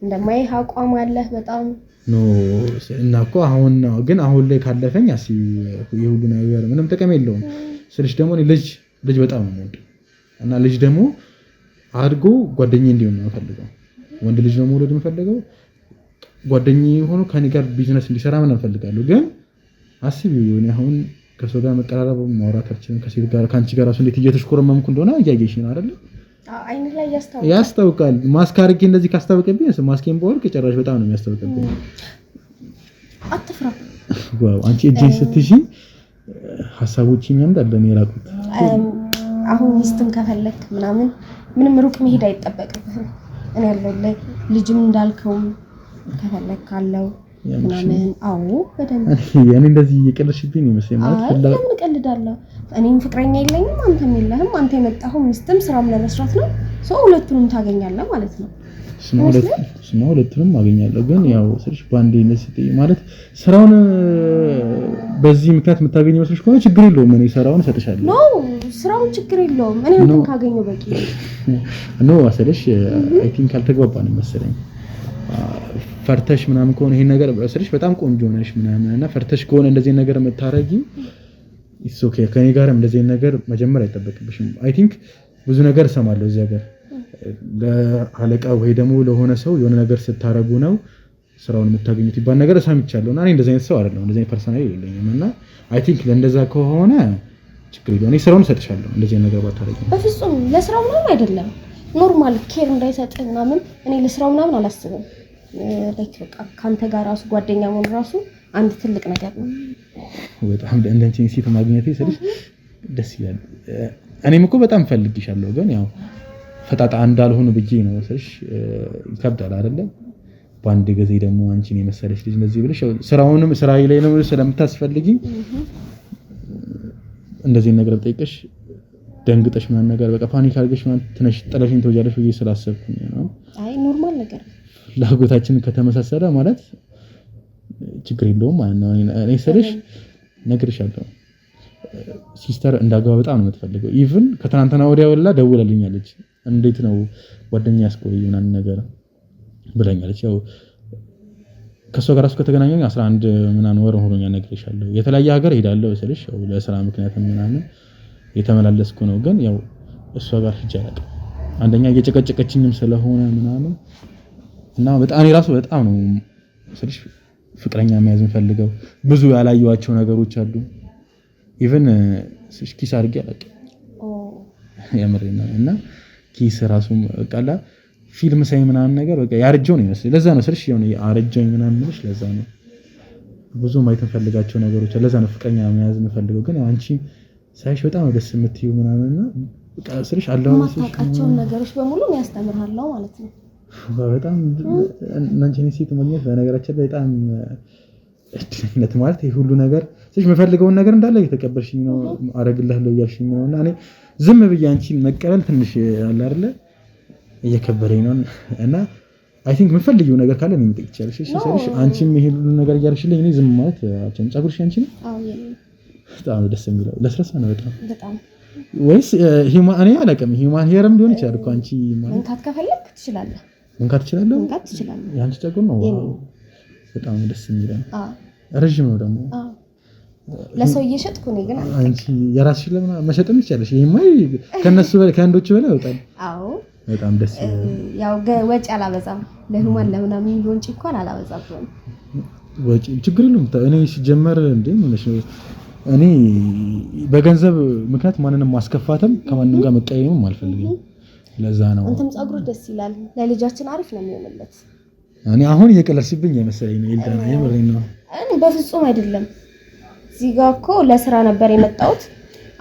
እንደማይህ አቋም አለ በጣም ኖ እና እኮ አሁን ነው ግን አሁን ላይ ካለፈኝ አሲ የሁሉ ነገር ምንም ጥቅም የለውም ስለሽ ደግሞ ልጅ በጣም ነው የምወደው እና ልጅ ደግሞ አድጎ ጓደኛዬ እንዲሆን ነው የምፈልገው ወንድ ልጅ ነው መውለድ የምፈልገው ጓደኛዬ ሆኖ ከኔ ጋር ቢዝነስ እንዲሰራ ምን እንፈልጋለሁ ግን አስቢው እኔ አሁን ከሰው ጋር መቀራረብ ማውራታችን ከሴት ጋር ካንቺ ጋር ራሱ እንዴት እየተሽኮረመምኩ እንደሆነ እያየሽ ነው አይደል አይን ላይ ያስታውቃል ማስክ አድርጌ እንደዚህ ካስታወቀብኝ ማስኬን በወርቅ ጭራሽ በጣም ነው የሚያስታውቅብኝ አትፍራ ዋው አንቺ እጄን ስትይዢ ሐሳቦችኝ እንዳለ ነው የራቁት አሁን ሚስትም ከፈለክ ምንም ሩቅ መሄድ አይጠበቅብህም እኔ ያለው ላይ ልጅም እንዳልከው ከፈለክ አለው ምናምን አዎ በደንብ ያኔ እንደዚህ እየቀለድሽብኝ ነው መሰለኝ ማለት ለምን እቀልዳለሁ እኔም ፍቅረኛ የለኝም አንተም የለህም አንተ የመጣኸው ሚስትም ስራም ለመስራት ነው ሰው ሁለቱንም ታገኛለህ ማለት ነው ሁለቱንም አገኛለሁ ግን ያው ስልሽ ባንዴ ነስቲ ማለት ስራውን በዚህ ምክንያት የምታገኝ መስሎሽ ከሆነ ችግር የለውም እኔ ስራውን ሰጥሻለሁ ኖ ስራውን ችግር የለውም እኔ እንትን ካገኘው በቂ ኖ አሰለሽ አይ ቲንክ አልተግባባንም መሰለኝ ፈርተሽ ምናምን ከሆነ ይሄን ነገር ስልሽ በጣም ቆንጆ ነሽ ምናምን እና ፈርተሽ ከሆነ እንደዚህ ነገር መታረጊ ኢትስ ኦኬ ከኔ ጋር እንደዚህ ነገር መጀመር አይጠበቅብሽም አይ ቲንክ ብዙ ነገር እሰማለሁ እዚህ ሀገር ለአለቃ ወይ ደግሞ ለሆነ ሰው የሆነ ነገር ስታረጉ ነው ስራውን የምታገኙት ይባል ነገር ሰምቻለሁ እና እኔ እንደዚህ አይነት ሰው አይደለም እንደዚህ አይነት ፐርሰናል የለኝም እና አይ ቲንክ ለእንደዛ ከሆነ ችግር የለውም እኔ ስራውን ሰጥቻለሁ እንደዚህ ነገር ባታረጊ በፍጹም ለስራው ምናምን አይደለም ኖርማል ኬር እንዳይሰጥ ምናምን እኔ ለስራው ምናምን አላስብም ላይክ በቃ ካንተ ጋር ራሱ ጓደኛ መሆን ራሱ አንድ ትልቅ ነገር ነው በጣም እንደንቺ ሴት ማግኘቴ ስልሽ ደስ ይላል እኔም እኮ በጣም ፈልግሻለሁ ግን ያው ፈጣጣ እንዳልሆነ ብዬ ነው ስልሽ ይከብዳል አይደለ በአንድ ጊዜ ደግሞ አንቺን የመሰለሽ ልጅ እንደዚህ ብለሽ ስራውንም ስራዬ ላይ ነው ስለምታስፈልጊኝ እንደዚህ ነገር ጠይቀሽ ደንግጠሽ ምናምን ነገር በቃ ፓኒክ አድርገሽ ምናምን ትነሽ ጥለሽኝ ተወጃለሽ ብዬ ስላሰብኩኝ ነው አይ ኖርማል ነገር ፍላጎታችን ከተመሳሰለ ማለት ችግር የለውም ማለት ነው እኔ ስልሽ ነግርሻለሁ ሲስተር እንዳገባ በጣም ነው የምትፈልገው ኢቭን ከትናንትና ወዲያ ወላ ደውላልኛለች እንዴት ነው ጓደኛ ያስቆየውና ነገር ብለኛለች ያው ከሷ ጋር ከተገናኘን 11 ምናምን ወር ሆኖኛል ነግርሻለሁ የተለያየ ሀገር ሄዳለሁ ስልሽ ያው ለስራ ምክንያት ምናምን የተመላለስኩ ነው ግን ያው እሷ ጋር ሂጃለሁ አንደኛ እየጨቀጨቀችኝም ስለሆነ ምናምን እና በጣም እኔ ራሱ በጣም ነው ስልሽ ፍቅረኛ መያዝ የምፈልገው ብዙ ያላየኋቸው ነገሮች አሉ ኢቭን ኪስ አድርጌ አላውቅም የምሬን ነው እና ኪስ ራሱ በቃላ ፊልም ሳይ ምናምን ነገር በቃ ያረጀው ነው ይመስል ለዛ ነው ስልሽ የሆነ አረጀኝ ምናምን ልሽ ለዛ ነው ብዙ ማየት የምፈልጋቸው ነገሮች ለዛ ነው ፍቅረኛ መያዝ የምፈልገው ግን አንቺ ሳይሽ በጣም ደስ የምትይው ምናምንና በቃ ስልሽ አለው ማታውቃቸው ነገሮች በሙሉ ያስተምራለሁ ማለት ነው በጣም እናንቺን ሴት ማግኘት በነገራችን ላይ በጣም እድለኝነት ማለት ይሄ ሁሉ ነገር ስለሽ የምፈልገውን ነገር እንዳለ እየተቀበልሽኝ ነው አረግልሃለሁ እያልሽኝ ነውና እኔ ዝም ብዬ አንቺን መቀበል ትንሽ አለ አይደለ እየከበረኝ ነው እና አይ ቲንክ የምፈልጊው ነገር ካለ ነው የምትጠይቂያለሽ እሺ ስለሽ አንቺም ይሄ ሁሉ ነገር እያልሽልኝ እኔ ዝም ማለት አልችልም ጸጉርሽ አንቺ ነው አዎ በጣም ደስ የሚለው ለስለሳ ነው በጣም ወይስ ሂማን አላውቅም ሂማን ሄርም ሊሆን ይችላል እኮ አንቺ ማለት መንካት ከፈለክ ትችላለህ መንካት ትችላለህ መንካት ትችላለህ ያንቺ ጸጉር ነው በጣም ደስ የሚለው ረጅም ነው ደግሞ ለሰው እየሸጥኩ ነው ግን አንቺ የራስሽ ለምን መሸጥም ይቻላል ይሄማ ከነሱ በላይ ከአንዶቹ በላይ ይወጣል አዎ በጣም ደስ ያው ወጪ አላበዛም ለሁማን ለምናምን ቢሆን እንኳን አላበዛም ወጪ ችግር የለውም እኔ ሲጀመር እንዴ ምንሽ እኔ በገንዘብ ምክንያት ማንንም ማስከፋትም ከማንንም ጋር መቀየምም አልፈልግም ለዛ ነው አንተም ጸጉሩ ደስ ይላል ለልጃችን አሪፍ ነው የሚሆንለት እኔ አሁን እየቀለድሽብኝ የመሰለኝ ነው ይልዳና የምሬን ነው እኔ በፍጹም አይደለም እዚህ ጋር እኮ ለስራ ነበር የመጣሁት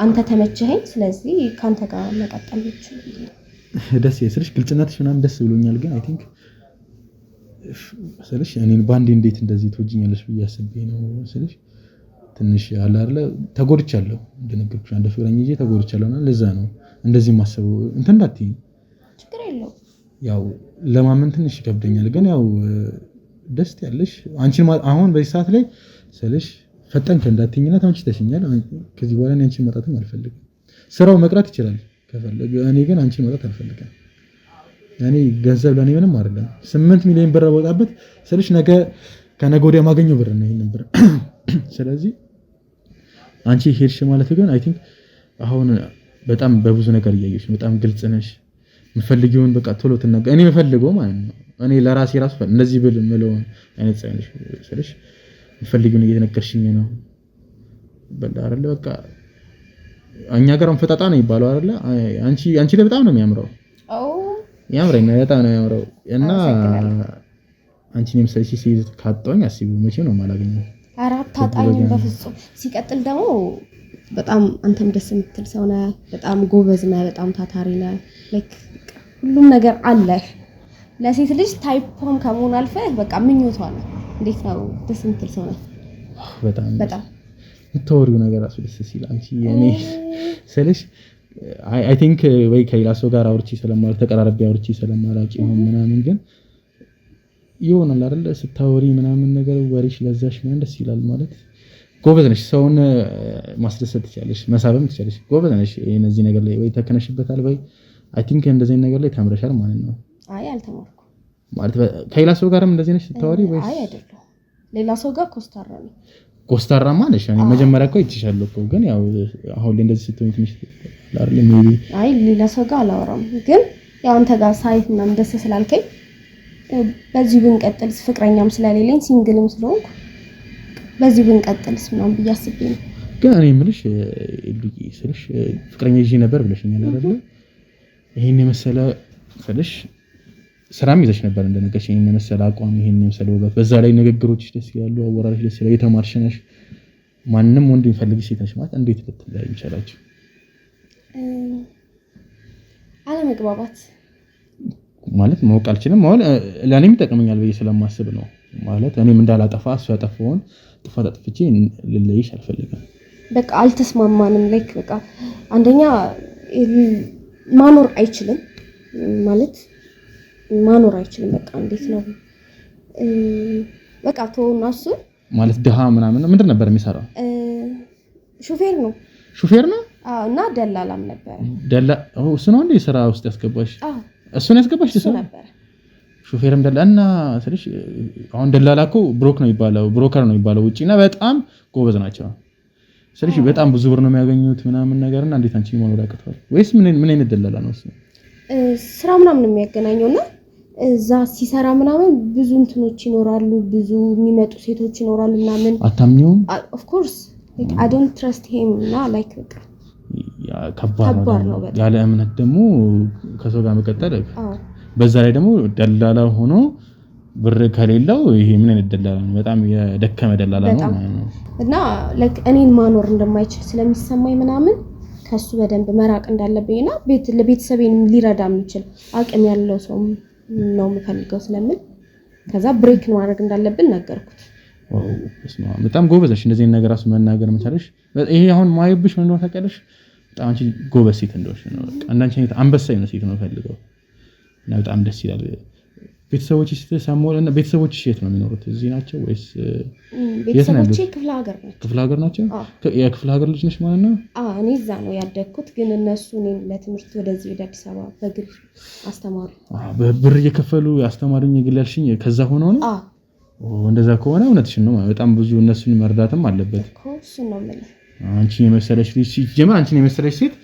አንተ ተመቸኸኝ ስለዚህ ካንተ ጋር መቀጠል ይችላል ደስ ይስልሽ ግልጽነትሽ ምናምን ደስ ብሎኛል ግን አይ ቲንክ ስልሽ እኔን ባንዴ እንዴት እንደዚህ ትወጂኛለሽ ብዬ አስቤ ነው ስልሽ ትንሽ አለ አይደለ ተጎድቻለሁ እንደነገርኩሽ አንድ ፍቅረኛ ይዤ ተጎድቻለሁና ለዛ ነው እንደዚህ ማሰበው እንትን እንዳትዪ ችግር የለው ያው ለማመን ትንሽ ይከብደኛል ግን ያው ደስ ያለሽ አንቺን አሁን በዚህ ሰዓት ላይ ስልሽ ፈጠንክ እንዳትዪኝና ተመችተሽኛል ከዚህ በኋላ አንቺን መጣትም አልፈልግም ስራው መቅረት ይችላል ከፈለገ እኔ ግን አንቺን መጣት አልፈልግም እኔ ገንዘብ ለኔ ምንም አይደለም 8 ሚሊዮን ብር ወጣበት ስልሽ ነገ ከነገ ወዲያ ማገኘው ብር ነው ይሄንን ብር ስለዚህ አንቺ ሄድሽ ማለት ግን አይ ቲንክ አሁን በጣም በብዙ ነገር እያየሽ በጣም ግልጽ ነሽ የምፈልጊውን በቃ ቶሎ ትናገር እኔ የምፈልገው ማለት ነው እኔ ለራሴ ራሱ እንደዚህ ብል ምለው አይነት ሳይንሽ ስለሽ የምፈልጊውን እየተነገርሽኝ ነው በላ አይደለ በቃ እኛ ጋርም ፈጣጣ ነው ይባላል አይደለ አንቺ ላይ በጣም ነው የሚያምረው ያምረኛ በጣም ነው የሚያምረው እና አንቺንም ሰይሲ ሲይዝ ካጣኝ አስቢ መቼ ነው ማላገኘው አራት አጣኝ በፍጹም ሲቀጥል ደግሞ በጣም አንተም ደስ የምትል ሰው ነህ በጣም ጎበዝ ነህ በጣም ታታሪ ነህ ላይክ ሁሉም ነገር አለ ለሴት ልጅ ታይፖም ከመሆን አልፈህ በቃ ምኞቷ ነው እንዴት ነው ደስ የምትል ሰው ነህ በጣም የምታወሪው ነገር ራሱ ደስ ሲል አንቺ እኔ ስልሽ አይ ቲንክ ወይ ከሌላ ሰው ጋር አውርቼ ስለማላውቅ ተቀራርቤ አውርቼ ስለማላውቅ ይሁን ምናምን ግን ይሆናል አይደል ስታወሪ ምናምን ነገር ወሬሽ ለዛሽ ምን ደስ ይላል ማለት ጎበዝ ነሽ ሰውን ማስደሰት ትችላለሽ መሳብም ትችላለሽ ጎበዝ ነሽ እነዚህ ነገር ላይ ወይ ተከነሽበታል ወይ አይ ቲንክ እንደዚህ ነገር ላይ ተምረሻል ማለት ነው አይ አልተማርኩም ማለት ከሌላ ሰው ጋርም እንደዚህ ነሽ ስታወሪ ወይ አይ አይደለም ሌላ ሰው ጋር ኮስታራ ነው ኮስታራማ ነሽ እኔ መጀመሪያ እኮ ይችላልኩ ግን ያው አሁን ላይ እንደዚህ ስትሆኝ ትንሽ አይደል ሜቢ አይ ሌላ ሰው ጋር አላወራም ግን ያው አንተ ጋር ሳይት ምናምን ደስ ስላልከኝ በዚህ ብንቀጥል ፍቅረኛም ስለሌለኝ ሲንግልም ስለሆንኩ በዚህ ብንቀጥልስ ምናምን ብያስብ ነው ግን እኔ የምልሽ ልጅ ስልሽ ፍቅረኛ ይዤ ነበር ብለሽኛል አይደል ይሄን የመሰለ ስልሽ ስራም ይዘሽ ነበር እንደነገርሽ ይሄን የመሰለ አቋም ይሄን የመሰለ ውበት በዛ ላይ ንግግሮችሽ ደስ ይላሉ አወራርሽ ደስ ይላል የተማርሽ ነሽ ማንንም ወንድ የሚፈልግሽ ሴት ነሽ ማለት እንዴት ልትለያይ ይችላልሽ አለመግባባት ማለት ማወቅ አልችልም ማለት ለኔም ይጠቅመኛል ብዬ ስለማስብ ነው ማለት እኔም እንዳላጠፋ እሱ ያጠፋውን ጥፋት አጥፍቼ ልለይሽ አልፈልግም በቃ አልተስማማንም ላይክ በቃ አንደኛ ማኖር አይችልም ማለት ማኖር አይችልም በቃ እንዴት ነው በቃ ተውና እሱ ማለት ድሃ ምንድን ነበር የሚሰራው ሹፌር ነው እና ደላላም ነበር እሱ ነው እንዴ ስራ ውስጥ ያስገባሽ እሱን ያስገባሽ ነበር ሹፌርም ደላላና ስለሽ አሁን ደላላኮ ብሮከር ነው የሚባለው ውጪና በጣም ጎበዝ ናቸው ስለሽ በጣም ብዙ ብር ነው የሚያገኙት ምናምን ነገርና እንዴት አንቺ መኖር ያቅተዋል ወይስ ምን አይነት ደላላ ነው እሱ ስራ ምናምን የሚያገናኘውና እዛ ሲሰራ ምናምን ብዙ እንትኖች ይኖራሉ ብዙ የሚመጡ ሴቶች ይኖራሉ ምናምን አታምኚውም ኦፍ ኮርስ like I don't trust him እና like በቃ ከባድ ነው ያለ እምነት ደግሞ ከሰው ጋር መቀጠል በዛ ላይ ደግሞ ደላላ ሆኖ ብር ከሌለው ይሄ ምን አይነት ደላላ ነው በጣም የደከመ ደላላ ነው ማለት ነው እና like እኔን ማኖር እንደማይችል ስለሚሰማኝ ምናምን ከሱ በደንብ መራቅ እንዳለብኝና ለቤተሰቤን ሊረዳ የሚችል አቅም ያለው ሰው ነው የምፈልገው ስለምን ከዛ ብሬክ ማድረግ እንዳለብን ነገርኩት በጣም ጎበዝ ነሽ እንደዚህ ነገር ራሱ መናገር መቻለሽ ይሄ አሁን ማይብሽ ምን ነው ታውቂያለሽ በጣም አንቺ ጎበዝ ሴት እንደሆነሽ ነው በቃ አንዳንቺ አይነት አንበሳ አይነት ሴት ነው ፈልገው እና በጣም ደስ ይላል ቤተሰቦችሽ ተሰሞልና ቤተሰቦችሽ የት ነው የሚኖሩት እዚህ ናቸው ወይስ ቤተሰቦቼ ክፍለ ሀገር ናቸው የክፍለ ሀገር ልጅ ነሽ ማለት ነው እኔ እዛ ነው ያደግኩት ግን እነሱ እኔን ለትምህርት ወደዚህ ወደ አዲስ አበባ በግል አስተማሩ ብር እየከፈሉ ያስተማሩኝ የግል ያልሽኝ ከዛ ሆኖ ነው እንደዛ ከሆነ እውነትሽን ነው በጣም ብዙ እነሱን መርዳትም አለበት እኮ እሱ ነው ማለት አንቺ የመሰለሽ ልጅ ሲጀመር አንቺን የመሰለሽ ሴት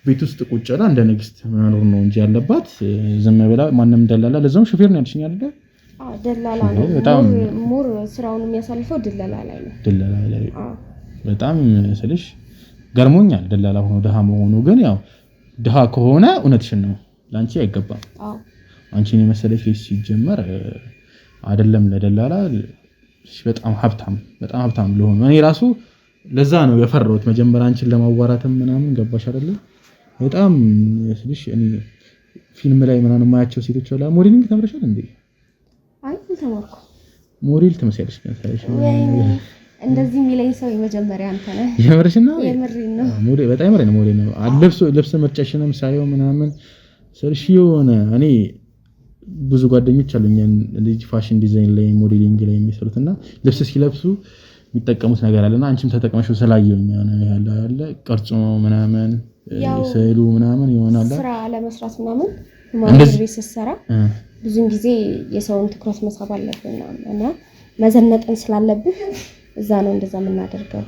ቤት ውስጥ ቁጭ ብላ እንደ ንግስት መኖር ነው እንጂ ያለባት ዝም ብላ ማንንም ደላላ ለዛም ሹፌር ነው ያልሽኝ አይደል ደላላ ነው በጣም ሞር ስራውን የሚያሳልፈው ደላላ ላይ በጣም ስልሽ ገርሞኛል ደላላ ሆኖ ድሃ መሆኑ ግን ያው ድሃ ከሆነ እውነትሽን ነው ላንቺ አይገባም አንቺን የመሰለሽ ልጅ ሲጀመር አይደለም ለደላላ በጣም ሀብታም ለሆነ እኔ ራሱ ለዛ ነው የፈራሁት መጀመሪያ አንቺን ለማዋራትም ምናምን ገባሽ አይደል በጣም ስልሽ እኔ ፊልም ላይ ምናምን ማያቸው ሴቶች አላ ሞዴሊንግ ተምረሻል እንዴ አይ አልተማርኩም። ሞዴል ትመስያለሽ ታሪሽ እንደዚህ የሚለኝ ሰው የመጀመሪያ አንተ ነህ። የምርሽና የምሬን ነው። ሞዴል በጣም የምሬን ሞዴል ነው። ልብስ ምርጫሽንም ሳይው ምናምን ሰርሽ የሆነ እኔ ብዙ ጓደኞች አሉኝ እንደዚህ ፋሽን ዲዛይን ላይ ሞዴሊንግ ላይ የሚሰሩትና ልብስ ሲለብሱ የሚጠቀሙት ነገር አለና አንቺም ተጠቅመሽው ስላየሁኝ ያለ ቅርጹ ምናምን ስዕሉ ምናምን ይሆናል ስራ ለመስራት ምናምን ማድረግ ሲሰራ ብዙን ጊዜ የሰውን ትኩረት መሳብ አለብን እና መዘነጥን ስላለብን እዛ ነው እንደዛ የምናደርገው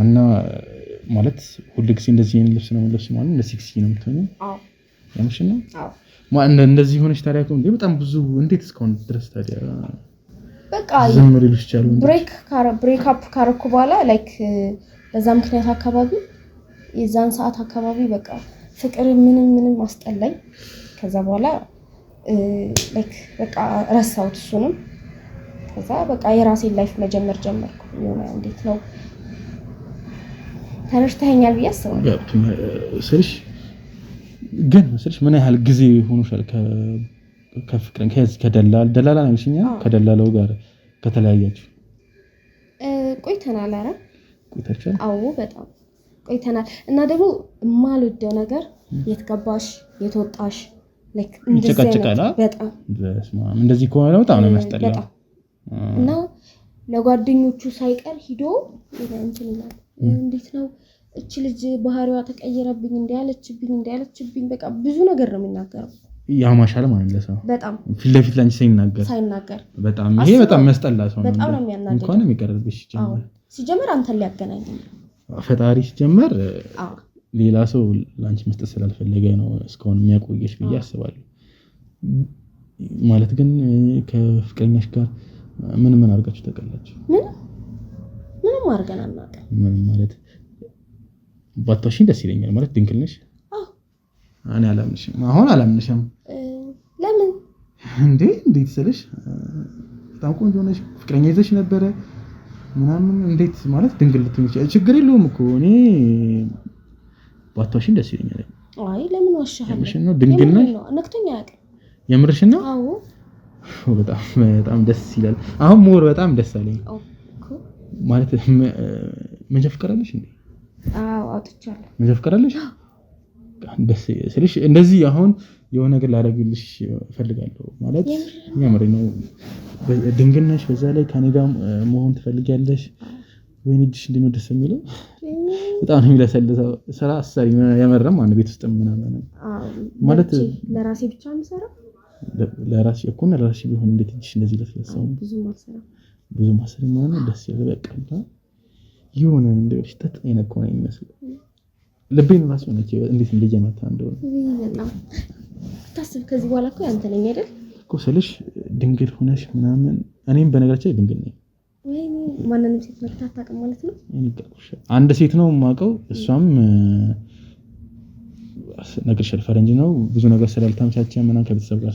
እና ማለት ሁሉ ጊዜ እንደዚህ ልብስ ነው ልብስ ማለት እንደ ሴክሲ ነው የምትሆነው። አዎ ያምሽ ነው። አዎ እንደዚህ ሆነሽ ታዲያ እኮ በጣም ብዙ እንዴት እስካሁን ድረስ ታዲያ በቃ ዝም ብለሽ ይቻላል ብሬክ አፕ ካረኩ በኋላ ላይክ በዛ ምክንያት አካባቢ የዛን ሰዓት አካባቢ በቃ ፍቅር ምንም አስጠላኝ። ከዛ በኋላ ላይክ በቃ ረሳሁት እሱንም። ከዛ በቃ የራሴን ላይፍ መጀመር ጀመርኩ። የሆነ እንዴት ነው ተረሽተኛል ብዬ አስባለሁ። ስልሽ ግን ስልሽ ምን ያህል ጊዜ ሆኖሻል ከፍቅርን ከደላላ ነሽኛ ከደላላው ጋር ከተለያያችሁ? ቆይተናል። ኧረ ቆይታችኋል? አዎ በጣም ቆይተናል። እና ደግሞ የማልወደው ነገር የት ገባሽ የት ወጣሽ ላይክ በጣም እንደዚህ ከሆነ በጣም ነው የሚያስጠላው። እና ለጓደኞቹ ሳይቀር ሂዶ እንትን ይላል እንዴት ነው እቺ ልጅ ባህሪዋ ተቀየረብኝ እንዲያለችብኝ በቃ ብዙ ነገር ነው የሚናገረው። ያማሻል ማለት ነው በጣም ፊት ለፊት ላንቺ ሳይናገር በጣም ይሄ በጣም የሚያስጠላ ሰው ነው። በጣም ነው የሚያናደው እንኳን የሚቀርብሽ ሲጀመር አንተን ሊያገናኝ ፈጣሪ ሲጀመር ሌላ ሰው ላንቺ መስጠት ስላልፈለገ ነው እስካሁን የሚያቆየሽ ብዬ አስባለሁ። ማለት ግን ከፍቅረኛሽ ጋር ምን አድርጋችሁ ተቀላችሁ? ምንም አድርገን አናውቅም። ምን ማለት ባታሽኝ ደስ ይለኛል። ማለት ድንግል ነሽ? እኔ አሁን አላምንሽም። ለምን እንዴት ስልሽ በጣም ቆንጆ ነሽ፣ ፍቅረኛ ይዘሽ ነበረ ምናምን እንዴት ማለት ድንግል ልትሆኚ ችግር የለውም እኮ እኔ ባታሽኝ ደስ ይለኛል። አይ ለምን ዋሻለሁ? የምርሽን ነው? ድንግል ነሽ? ነክቶኛ አያውቅም። የምርሽን ነው? አዎ በጣም ደስ ይላል። አሁን ሞር በጣም ደስ አለኝ። ማለት መንጃ ፍቃድ አለሽ እንዴ? አዎ አውጥቻለሁ። መንጃ ፍቃድ አለሽ? ደስ ስልሽ እንደዚህ አሁን የሆነ ነገር ላደርግልሽ እፈልጋለሁ ማለት የምሬ ነው። ድንግል ነሽ፣ በዛ ላይ ከኔ ጋር መሆን ትፈልጊያለሽ ወይ? እጅሽ እንዴት ነው ደስ የሚለው በጣም ነው የሚለሰልሰው። ስራ አሰሪ የመረም አንድ ቤት ውስጥ ምናምን ማለት ለራሴ ብቻ እንሰራ ለራሴ እኮ ነው ለራሴ ቢሆን እንዴት እጅሽ እንደዚህ ለሰለሰው ብዙ ማሰሪ ማለት ደስ ይላል። በቃ የሆነ እንደዚህ ተጠይነ እኮ ነው የሚመስለው። ልቤን ራሱ ነው እንዴት እንደየመታ እንደሆነ በጣም ታስብ። ከዚህ በኋላ እኮ ያንተ ነኝ አይደል እኮ ስልሽ ድንግል ሆነሽ ምናምን እኔም በነገራችን ላይ ድንግል ነኝ። ወይኔ ማንንም ሴት መርታ አታውቅም ማለት ነው? አንድ ሴት ነው የማውቀው፣ እሷም ነግሬሻለሁ ፈረንጅ ነው። ብዙ ነገር ስላልተመቻቸ ምናምን ከቤተሰብ ጋር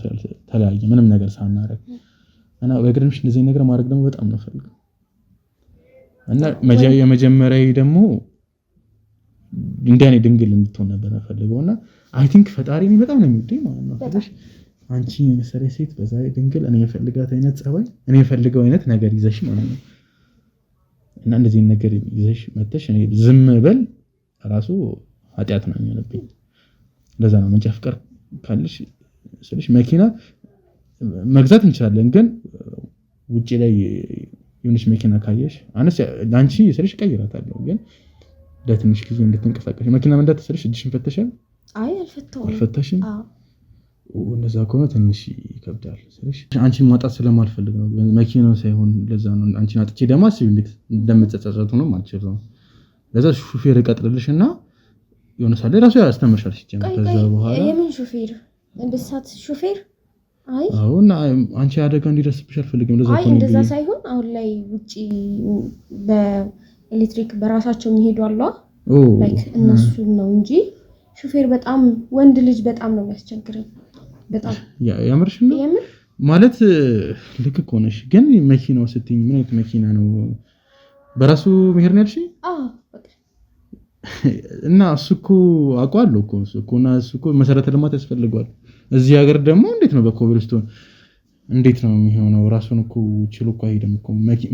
ተለያየ ምንም ነገር ሳናረግ እና በግርምሽ እንደዚህ ነገር ማድረግ ደግሞ በጣም ነው ፈልገው እና የመጀመሪያዬ ደግሞ እንደኔ ድንግል እንድትሆን ነበር ፈልገውና አይ ቲንክ ፈጣሪ እኔ በጣም ነው የሚወደኝ ማለት ነው። ስለዚህ አንቺ መሰለ ሴት በዛ ድንግል እኔ የፈልጋት አይነት ጸባይ እኔ የፈልገው አይነት ነገር ይዘሽ ማለት ነው እና እንደዚህ ነገር ይዘሽ መተሽ እኔ ዝም በል ራሱ ኃጢያት ነው የሚሆንብኝ። ለዛ ነው መንጃ ፍቃድ ካለሽ ስለሽ መኪና መግዛት እንችላለን፣ ግን ውጪ ላይ የሆነች መኪና ካየሽ አነስ ላንቺ ስለሽ ቀይራታለሁ፣ ግን ለትንሽ ጊዜ እንድትንቀሳቀሽ መኪና መንዳት ስለሽ እጅሽን ፈተሻል? አይ አልፈተሽም? እንደዛ ከሆነ ትንሽ ይከብዳል። ስለሽ አንቺን ማጣት ስለማልፈልግ ነው መኪናው ሳይሆን ለዛ ነው። አንቺን አጥቼ ደግሞ አስቢ እንዴት እንደምትጸጸቱ ነው ማለት ነው። ለዛ ሹፌር እቀጥርልሽና የሆነ ሳለ ራሱ ያስተምርሻል ሲጀምር። ከዛ በኋላ የምን ሹፌር እንብሳት ሹፌር? አይ አሁን አንቺ አደጋ እንዲደርስብሽ አልፈልግም። ለዛ አይ እንደዛ ሳይሆን አሁን ላይ ውጪ በኤሌክትሪክ በራሳቸው የሚሄዱ አሉ ላይክ እነሱ ነው እንጂ ሹፌር በጣም ወንድ ልጅ በጣም ነው የሚያስቸግረኝ። በጣም ያምርሽ ነው ማለት ልክ እኮ ነሽ። ግን መኪናው ስትኝ ምን አይነት መኪና ነው? በራሱ መሄድ ነው ያልሽኝ? በቃ እና እሱ እኮ አውቀዋለሁ እኮ እና እሱ እኮ መሰረተ ልማት ያስፈልገዋል። እዚህ ሀገር ደግሞ እንዴት ነው በኮብልስቶን እንዴት ነው የሚሆነው? ራሱን እኮ ችሎ እኮ አይሄድም እኮ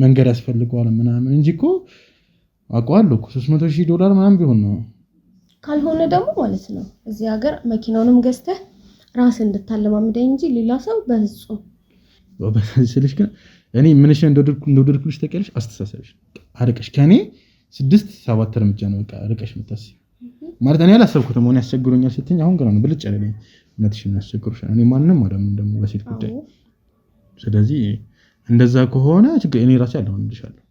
መንገድ ያስፈልገዋል ምናምን እንጂ እኮ አውቀዋለሁ እኮ $300,000 ምናምን ቢሆን ነው። ካልሆነ ደግሞ ማለት ነው እዚህ ሀገር መኪናውንም ገዝተህ ራስህ እንድታለማምደኝ እንጂ ሌላ ሰው በፍጹም በስልሽ ግን እኔ ምንሽ እንደወደድኩልሽ ታውቂያለሽ። አስተሳሰብሽ አርቀሽ ከኔ 6-7 እርምጃ ነው በቃ አርቀሽ የምታስቢው ማለት እኔ አላሰብኩትም። ሆነ ያስቸግሩኛል ስትኝ አሁን ገና ነው ብልጭ ያለኝ እውነትሽን ያስቸግሩሽ እኔ ማንንም አይደለም ደግሞ በሴት ጉዳይ። ስለዚህ እንደዛ ከሆነ ችግር እኔ ራሴ አለማምድሻለሁ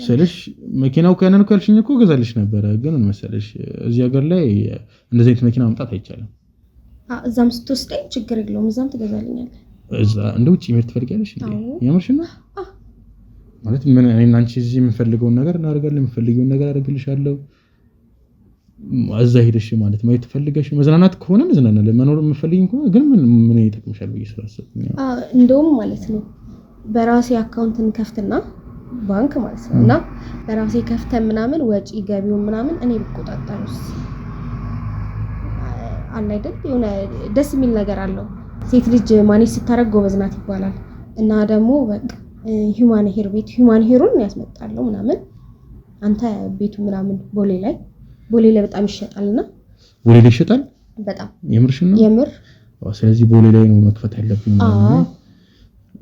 ስልሽ መኪናው ከነን እኮ ያልሽኝ እኮ ገዛልሽ ነበረ። ግን ምን መሰለሽ እዚህ ሀገር ላይ እንደዚህ አይነት መኪና ማምጣት አይቻልም። እዛም ስትወስደኝ ችግር የለውም እዛም ትገዛልኛለህ። እዛ እንደ ውጪ ምርት ትፈልጊያለሽ እንዴ? የምርሽ ነው ማለት ምን እኔና አንቺ እዚህ የምፈልገውን ነገር እናደርጋለን፣ የምፈልገውን ነገር አደርግልሻለሁ። እዛ ሄደሽ ማለት ማየት ትፈልገሽ መዝናናት ከሆነ እንዝናናለን። መኖር የምፈልጊኝ ከሆነ ግን ምን ይጠቅምሻል ብዬ ስላሰብኩኝ እንደውም ማለት ነው በራሴ አካውንትን ከፍትና ባንክ ማለት ነው እና በራሴ ከፍተን ምናምን ወጪ ገቢውን ምናምን እኔ ብቆጣጠሩስ አለ አይደል? የሆነ ደስ የሚል ነገር አለው። ሴት ልጅ ማኔጅ ስታረግ ጎበዝ ናት ይባላል እና ደግሞ በቃ ሂውማን ሄሩን ያስመጣለው ምናምን አንተ ቤቱ ምናምን ቦሌ ላይ በጣም ይሸጣልና ቦሌ ላይ ይሸጣል በጣም የምርሽ ነው የምር። ስለዚህ ቦሌ ላይ ነው መክፈት ያለብኝ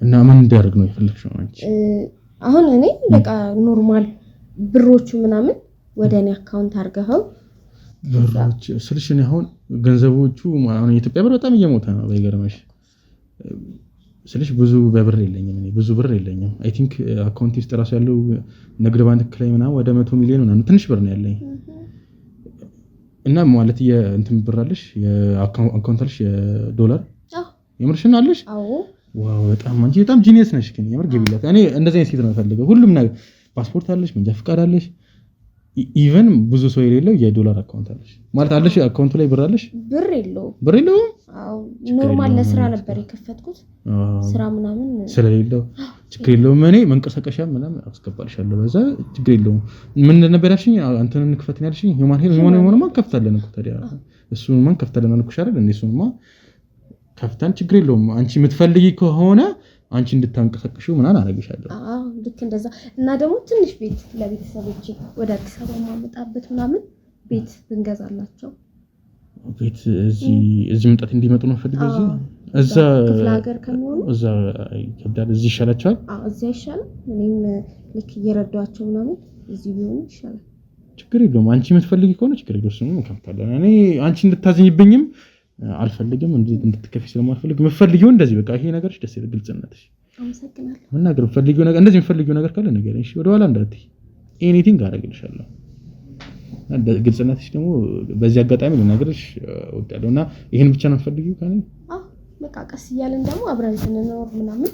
እና ምን እንዳደርግ ነው የፈለግሽው አንቺ? አሁን እኔ በቃ ኖርማል ብሮቹ ምናምን ወደ እኔ አካውንት አድርገው ብሮች ስልሽ ነው አሁን ገንዘቦቹ አሁን የኢትዮጵያ ብር በጣም እየሞተ ነው በይገርምሽ ስልሽ ብዙ በብር የለኝም እኔ ብዙ ብር የለኝም። አይ ቲንክ አካውንት ውስጥ ራሱ ያለው ንግድ ባንክ ላይ ምናምን ወደ 100 ሚሊዮን ምናምን ትንሽ ብር ነው ያለኝ እና ማለት የእንትን ብር አለሽ የአካውንት አለሽ የዶላር የምርሽን አለሽ? አዎ ዋው በጣም አንቺ በጣም ጂኒየስ ነሽ። ግን የምር ግቢላት። እኔ እንደዚህ አይነት ሴት ነው የምፈልገው። ሁሉም ነገር ፓስፖርት አለሽ፣ መንጃ ፈቃድ አለሽ፣ ኢቨን ብዙ ሰው የሌለው የዶላር አካውንት አለሽ ማለት አለሽ። አካውንቱ ላይ ብር አለሽ? ብር የለውም። አዎ ኖርማል ለስራ ነበር የከፈትኩት ስራ ምናምን ስለሌለው ችግር የለውም። እኔ መንቀሳቀሻ ምናምን አስገባልሻለሁ በዛ ችግር የለውም። ምን ነበር ያልሽኝ? አንተን እንክፈትን ያልሽኝ ሂውማን ሄር ሆነማ ከፍታለን እኮ ታዲያ እሱን ማን ከፍታለን አልኩሽ አይደል? እሱንማ ከፍታን ችግር የለውም። አንቺ የምትፈልጊ ከሆነ አንቺ እንድታንቀሳቀሽው ምናምን አደርግሻለሁ። ልክ እንደዛ እና ደግሞ ትንሽ ቤት ለቤተሰቦቼ ወደ አዲስ አበባ ማመጣበት ምናምን ቤት ብንገዛላቸው ቤት እዚህ መምጣት እንዲመጡ ነው ፈልገው እዛ ክፍለ ሀገር ከሚሆኑ እዛ ይከብዳል። እዚህ ይሻላቸዋል። እዛ ይሻላል። እኔም ልክ እየረዳኋቸው ምናምን እዚህ ቢሆኑ ይሻላል። ችግር የለውም። አንቺ የምትፈልጊ ከሆነ ችግር የለውም። እሱን እንከፍታለን። እኔ አንቺ እንድታዝኝብኝም አልፈልግም እንድትከፊ ስለማልፈልግ የምትፈልጊው እንደዚህ በቃ ይሄ ነገርሽ ደስ ይላል። ግልጽነትሽ አመሰግናለሁ። መናገር የምትፈልጊው ነገር እንደዚህ የምትፈልጊው ነገር ካለ ነገር እሺ ወደ ኋላ እንዳትይ ኤኒቲንግ አደርግልሻለሁ። ግልጽነትሽ ደግሞ በዚህ አጋጣሚ ልነግርሽ እወዳለሁና ይሄን ብቻ ነው የምትፈልጊው ካለ በቃ ቀስ እያልን ደግሞ አብረን ስንኖር ምናምን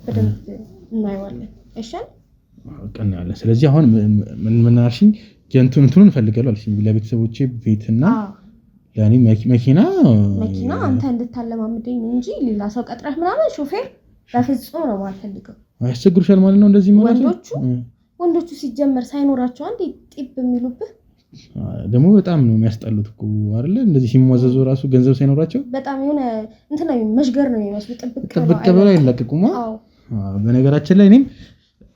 በደንብ እናየዋለን። እሺን ቀን ያለ ስለዚህ አሁን ምን አልሽኝ? እንትኑን እፈልጋለሁ አልሽኝ ለቤተሰቦቼ ቤትና ለኔ መኪና አንተ እንድታለማምደኝ ነው እንጂ ሌላ ሰው ቀጥረህ ምናምን ሾፌር በፍጹም ነው የማልፈልገው። አያስቸግሩሻል ማለት ነው እንደዚህ ማለት ነው? ወንዶቹ ሲጀመር ሳይኖራቸው አንዴ ጢብ የሚሉብህ ደግሞ በጣም ነው የሚያስጠሉት እኮ አይደለ? እንደዚህ ሲሟዘዙ ራሱ ገንዘብ ሳይኖራቸው በጣም የሆነ እንትን ነው መሽገር ነው የሚመስሉ ጥብቅ ብለው አይለቀቁማ። በነገራችን ላይ እኔም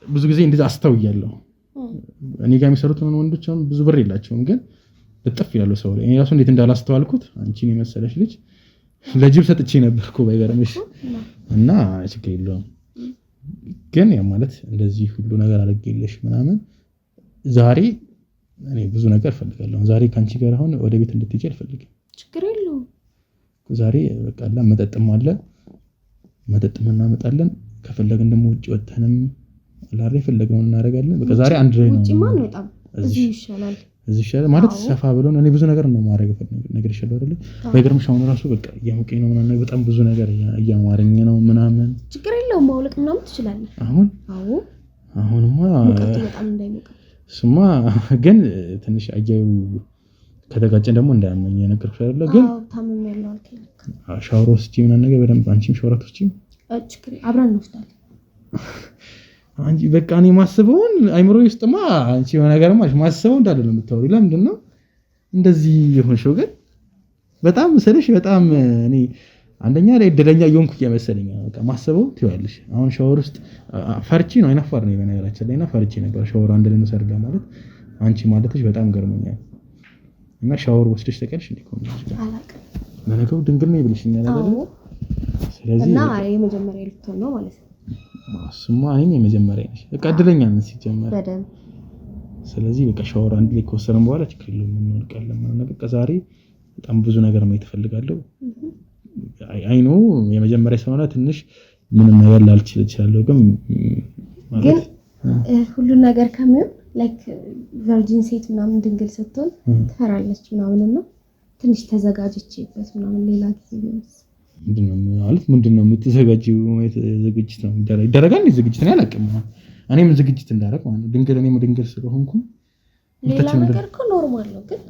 ብዙ ጊዜ እንደዛ አስተውያለሁ። እኔ ጋር የሚሰሩት ወንዶች ብዙ ብር የላቸውም ግን ልጥፍ ይላሉ ሰው ላይ። እኔ ራሱ እንዴት እንዳላስተዋልኩት አንቺን የመሰለሽ ልጅ ለጅብ ሰጥቼ ነበርኩ ባይገርምሽ። እና ችግር የለውም ግን ያ ማለት እንደዚህ ሁሉ ነገር አድርጌልሽ ምናምን ዛሬ እኔ ብዙ ነገር ፈልጋለሁ። ዛሬ ካንቺ ጋር አሁን ወደ ቤት እንድትሄጂ አልፈልግም። ችግር የለውም። ዛሬ በቃ መጠጥም አለ መጠጥም እናመጣለን። ከፈለግን ደግሞ ውጪ ወጥተንም አላሬ ፈለገውን እናደርጋለን። በቃ ዛሬ አንድ ላይ ነው። ውጪ ማን ወጣም እዚህ ይሻላል። እዚህ ይሻላል ማለት ሰፋ ብሎ እኔ ብዙ ነገር ነው ማድረግ ነገር ይሻላል አይደል? ባይገርምሽ አሁን ራሱ በቃ እያሞቀኝ ነው ምናምን በጣም ብዙ ነገር እያማረኝ ነው ምናምን። ችግር የለውም ማውለቅ ምናምን ትችላለህ። አሁንማ ሙቀቱ በጣም እንዳይሞቅ ስማ ግን ትንሽ አየሩ ከተጋጨን ደግሞ እንዳያመኝ የነገርኩሽ አይደለ? ግን ታመም ያለው አልከኝ። ሻወር ወስጂ ምናምን ነገር በደንብ አንቺም ሻወር ወስጂ። ችግር አብረን እንወስዳለን። አንቺ በቃ እኔ ማስበውን አይምሮ ውስጥማ አንቺ የሆነ ነገር ማስበው እንዳለ ነው የምታወሪው። ለምንድን ነው እንደዚህ የሆንሽው? ግን በጣም ስልሽ በጣም እኔ አንደኛ ላይ እድለኛ እየሆንኩ እየመሰለኝ በቃ ማሰበው ትይዋለሽ። አሁን ሻወር ውስጥ ፈርቺ ነው አይናፋር ነው በነገራችን ላይ እና ፈርቺ ነበር ሻወር አንድ ላይ ነው ሰርጋ ማለት አንቺ ማለትሽ በጣም ገርሞኛል። እና ሻወር ወስደሽ ተቀልሽ እንዴ ኮሚሽ አላውቅም ለነገሩ ድንግል ነው ይብልሽኛል አይደል? ስለዚህ እና የመጀመሪያ ልትሆን ነው ማለት ነው። እሱማ እኔም የመጀመሪያ ነሽ በቃ እድለኛ ነኝ ሲጀመር በደንብ። ስለዚህ በቃ ሻወር አንድ ላይ ከወሰድን በኋላ ችግር የለውም እንወርቃለን ማለት ነው። በቃ ዛሬ በጣም ብዙ ነገር ማየት እፈልጋለሁ። አይ ኖ የመጀመሪያ ስለሆነ ትንሽ ምንም ነገር ላልችል እችላለሁ ግን ሁሉ ነገር ከሚሆን ላይክ ቨርጂን ሴት ምናምን ድንግል ስትሆን ትፈራለች ምናምን ነው ትንሽ ተዘጋጅቼበት ምናምን ሌላ ጊዜ ቢሆንስ ምንድነው የምትዘጋጂው? ዝግጅት ነው ይደረጋል ዝግጅት ነው ያላቀም እኔም ዝግጅት እንዳደረግ ማለት ነው። ድንግል እኔም ድንግል ስለሆንኩ ሌላ ነገር እኮ ኖርማል ነው ግን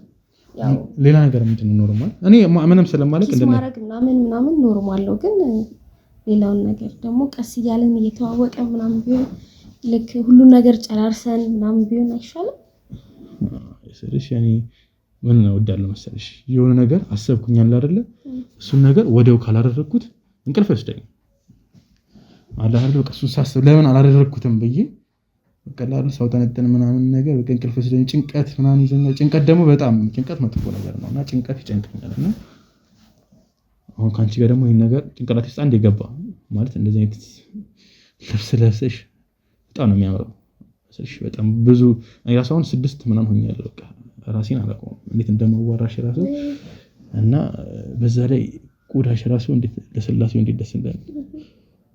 ያው ሌላ ነገር ምንድነው ኖርማል? እኔ ምንም ስለማለቅ እንደማረግ ምናምን ኖርማል ነው ግን ሌላውን ነገር ደግሞ ቀስ እያለን እየተዋወቀ ምናምን ቢሆን ልክ ሁሉ ነገር ጨራርሰን ምናምን ቢሆን አይሻልም? ስለዚህ እኔ ምን ነው ወዳለው መሰለሽ የሆነ ነገር አሰብኩኛል አይደለ? እሱን ነገር ወዲያው ካላደረኩት እንቅልፍ ወስደኝ አላህ በቃ እሱን ሳስብ ለምን አላደረኩትም ብዬ በቀላሉ ሰው ተነተን ምናምን ነገር በቃ እንቅልፍ ወስደኝ ጭንቀት ምናምን ይዘኛል። ጭንቀት ደግሞ በጣም ጭንቀት መጥፎ ነገር ነውና ጭንቀት ይጨንቀኛልና አሁን ካንቺ ጋር ደግሞ ይሄን ነገር ጭንቀላት ውስጥ አንድ የገባ ማለት እንደዚህ አይነት ልብስ ለብሰሽ በጣም ነው የሚያምረው። ስለሽ በጣም ብዙ ራሳውን 6 ምናምን ሆኛለሁ በቃ ራሴን አላውቀውም እንዴት እንደማዋራሽ ራሱ እና በዛ ላይ ቆዳሽ ራሱ እንዴት ለስላሴው እንዴት ደስ እንደሚል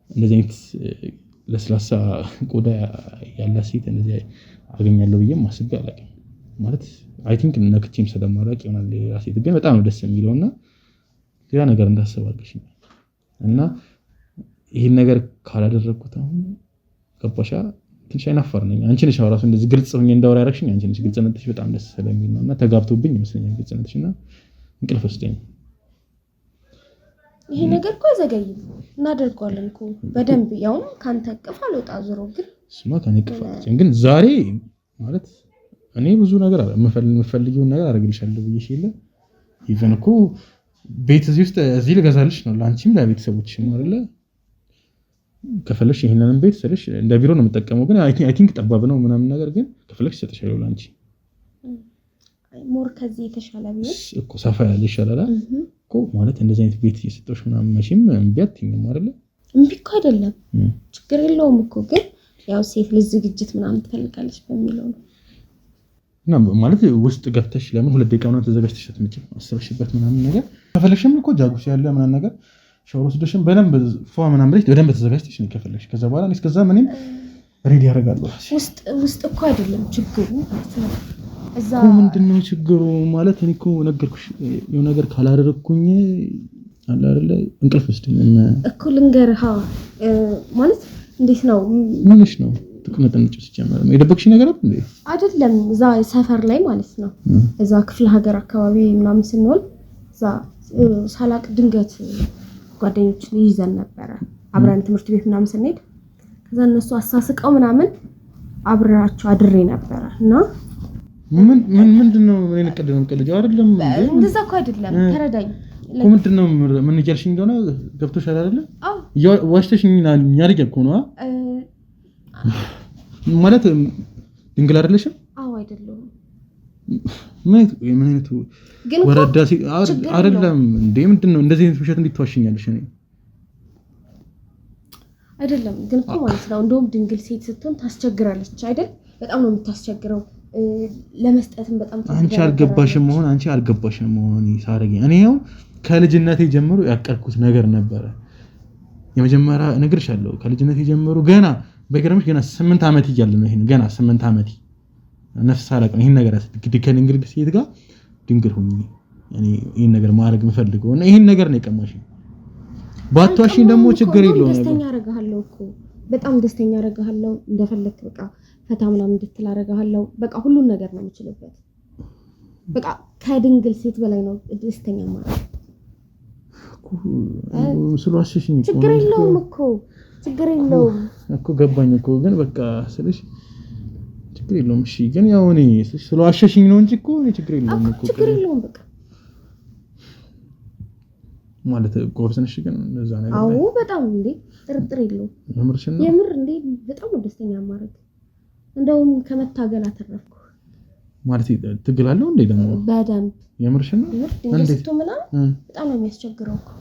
እንደዚህ አይነት ለስላሳ ቆዳ ያላት ሴት እንደዚህ አገኛለሁ ብዬ ማስቤ አላውቅም። ማለት አይ ቲንክ ነክቼም ስለማላውቅ ይሆናል ራሴ ግን በጣም ነው ደስ የሚለውና ሌላ ነገር እንዳስብ አድርገሽኝ እና ይሄን ነገር ካላደረኩት አሁን ገባሻ ትንሽ አይናፋር ነኝ። አንቺ ነሽ ራሱ እንደዚህ ግልጽ ሆኜ እንዳወራ ያደረግሽኝ አንቺ ነሽ። ግልጽነትሽ በጣም ደስ ስለሚል ነውና ተጋብቶብኝ ይመስለኛል ግልጽነትሽና እንቅልፍ ወስደኝ። ይሄ ነገር እኮ ዘገይ እናደርገዋለን እኮ በደንብ ያው ካንተ ቅፍ አልወጣ ዞሮ ግን ስማ ከኔ ቅፍ ግን ዛሬ ማለት እኔ ብዙ ነገር የምፈልጊውን ነገር አደርግልሻለሁ ብዬሽ የለ ኢቨን እኮ ቤት እዚህ ውስጥ እዚህ ልገዛልሽ ነው ላንቺም ለቤተሰቦችሽም አይደለ ከፈለሽ ይሄንን ቤት ስለሽ እንደ ቢሮ ነው የምጠቀመው ግን አይ ቲንክ ጠባብ ነው ምናምን ነገር ግን ከፈለሽ ሰጥሻለሁ ላንቺ ሞር ከዚህ የተሻለ ቢሆን እኮ ሰፋ ያለ ይሻላል እኮ ማለት እንደዚህ አይነት ቤት እየሰጠሽ ምናምን መቼም እምቢ አትይኝም አይደለ? እምቢ እኮ አይደለም ችግር የለውም እኮ ግን ያው ሴት ልጅ ዝግጅት ምናምን ትፈልጋለች በሚለው ነው እና ማለት ውስጥ ገብተሽ ለምን 2 ደቂቃ ምናምን ተዘጋጅተሽ አትመጪም? አስበሽበት ምናምን ነገር ከፈለሽም እኮ ጃጉስ ያለ ምናምን ነገር ሻወር ወስደሽም በደንብ ፏ ምናምን ብለሽ በደንብ ተዘጋጅተሽ ነው ከፈለሽ ከዛ በኋላ እኔ እስከዛ ምንም ሬዲ ያደርጋለሁ ውስጥ እኮ አይደለም ችግሩ እዛ ምንድነው ችግሩ ማለት እኔ እኮ ነገርኩሽ የሆነ ነገር ካላደረኩኝ አለ አይደለ እንቅልፍ ወስደኝ እኮ ልንገርህ ማለት እንዴት ነው ምንሽ ነው ተቀመጠንጭ ሲጀመር የደበቅሽ ነገር አይደለም እዛ ሰፈር ላይ ማለት ነው እዛ ክፍለ ሀገር አካባቢ ምናምን ስንወል እዛ ሳላቅ ድንገት ጓደኞች ይዘን ነበር አብረን ትምህርት ቤት ምናምን ስንሄድ ከዛ እነሱ አሳስቀው ምናምን አብራቸው አድሬ ነበር እና ምንድነው እኔ ቀደም ቀልጃው አይደለም እንደዛ እኮ አይደለም ተረዳኝ ምንድነው ምን ይገልሽኝ እንደሆነ ገብቶሻል አይደለ ዋሽተሽኝ ያርገ እኮ ነው ማለት ድንግል አይደለሽም አዎ አይደለም ምን አይነቱ ወረዳ አይደለም እንዴ ምንድነው እንደዚህ አይነት ውሸት እንዴት ትዋሽኛለሽ እኔ አይደለም ግን እኮ ማለት ነው እንደውም ድንግል ሴት ስትሆን ታስቸግራለች አይደል በጣም ነው የምታስቸግረው ለመስጠትም በጣም አንቺ አልገባሽም መሆን ሳረጊ እኔ ያው ከልጅነቴ ጀምሮ ያቀርኩት ነገር ነበረ የመጀመሪያ ነግርሻለሁ ከልጅነቴ ጀምሮ ገና በገረምሽ ገና 8 አመት እያለ ነው ይሄን ገና 8 አመት ነፍስ አላቀም ይሄን ነገር አስድግድከን እንግዲህ ሴት ጋር ድንግል ሆኜ እኔ ይሄን ነገር ማድረግ የምፈልገው እና ይሄን ነገር ነው የቀማሽ ባትዋሽኝ ደግሞ ችግር የለውም ደስተኛ አረጋለሁ እኮ በጣም ደስተኛ አረጋለሁ እንደፈለክ በቃ ፈታ ምናምን እንድትል አረጋለሁ በቃ ሁሉን ነገር ነው የምችልበት በቃ ከድንግል ሴት በላይ ነው ደስተኛ ማለት ስለዋሽሽኝ ችግር የለውም እኮ ገባኝ እኮ ግን በቃ ስለሽ ችግር የለውም እሺ ግን ያው እኔ ስለዋሽሽኝ ነው እንጂ እኮ እኔ ችግር የለውም ችግር የለውም በቃ ማለት ጎበዝ ነሽ ግን እንደዛ ነገር አዎ በጣም እንዴ ጥርጥር የለውም የምር እንዴ በጣም ደስተኛ ማረግ እንደውም ከመታገል አተረፍኩ ማለት ትግላለሁ እንዴ ደግሞ በደንብ የምርሽን እንዴት በጣም ነው የሚያስቸግረው እኮ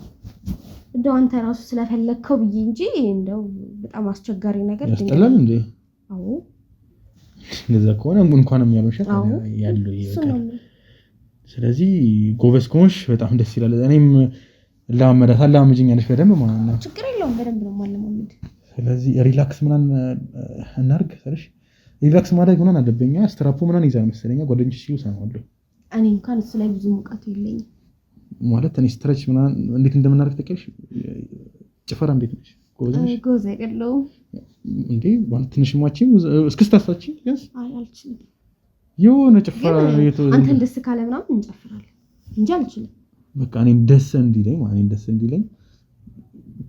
እንደው አንተ ራሱ ስለፈለከው ብዬ እንጂ እንደው በጣም አስቸጋሪ ነገር ያስጠላል እንዴ አዎ እንደዛ ከሆነ እንኳንም ያልሆንሽ ያለው ይበቃል ስለዚህ ጎበዝ ከሆንሽ በጣም ደስ ይላል እኔም ላመዳት አላምጂኛለሽ በደንብ ማለት ነው ችግር የለውም በደንብ ነው ማለማመድ ስለዚህ ሪላክስ ምናን እናርግ ስለሽ ሪላክስ ማድረግ ምናን አለበኛ ስትራፖ ምናን ይዛል መሰለኛ ጓደኞች ሲሉ ሰማዋለሁ እኔ እንኳን እሱ ላይ ብዙ ሙቀት የለኝም ማለት እኔ ስትሬች ምናን እንዴት እንደምናርግ ተቀልሽ ጭፈራ እንዴት ነሽ ጎበዝ አይደለሁም እንዴ ማለት ትንሽ ማቺም እስክስታሳቺ ያስ አልችልም የሆነ ጭፈራ አንተ ደስ ካለ ምናምን እንጨፍራለን እንጂ አልችልም በቃ እኔ ደስ እንዲለኝ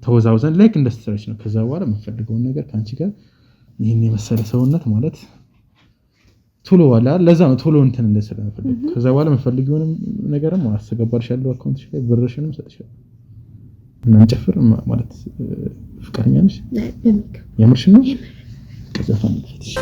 ተወዛውዘን ላይክ እንደ ስትሬች ነው ከዛ በኋላ የምፈልገውን ነገር ካንቺ ጋር ይሄን የመሰለ ሰውነት ማለት ቶሎ ዋላ ለዛ ነው ቶሎ እንትን እንደሰለፈልኩ ከዛ በኋላ የምፈልገውን ነገርም አስገባልሻለሁ አካውንትሽ ላይ ብርሽንም ሰጥሻለሁ እና እንጨፍር ማለት ፍቃደኛ ነሽ የምርሽ ነው ከዛፋን ፈትሽ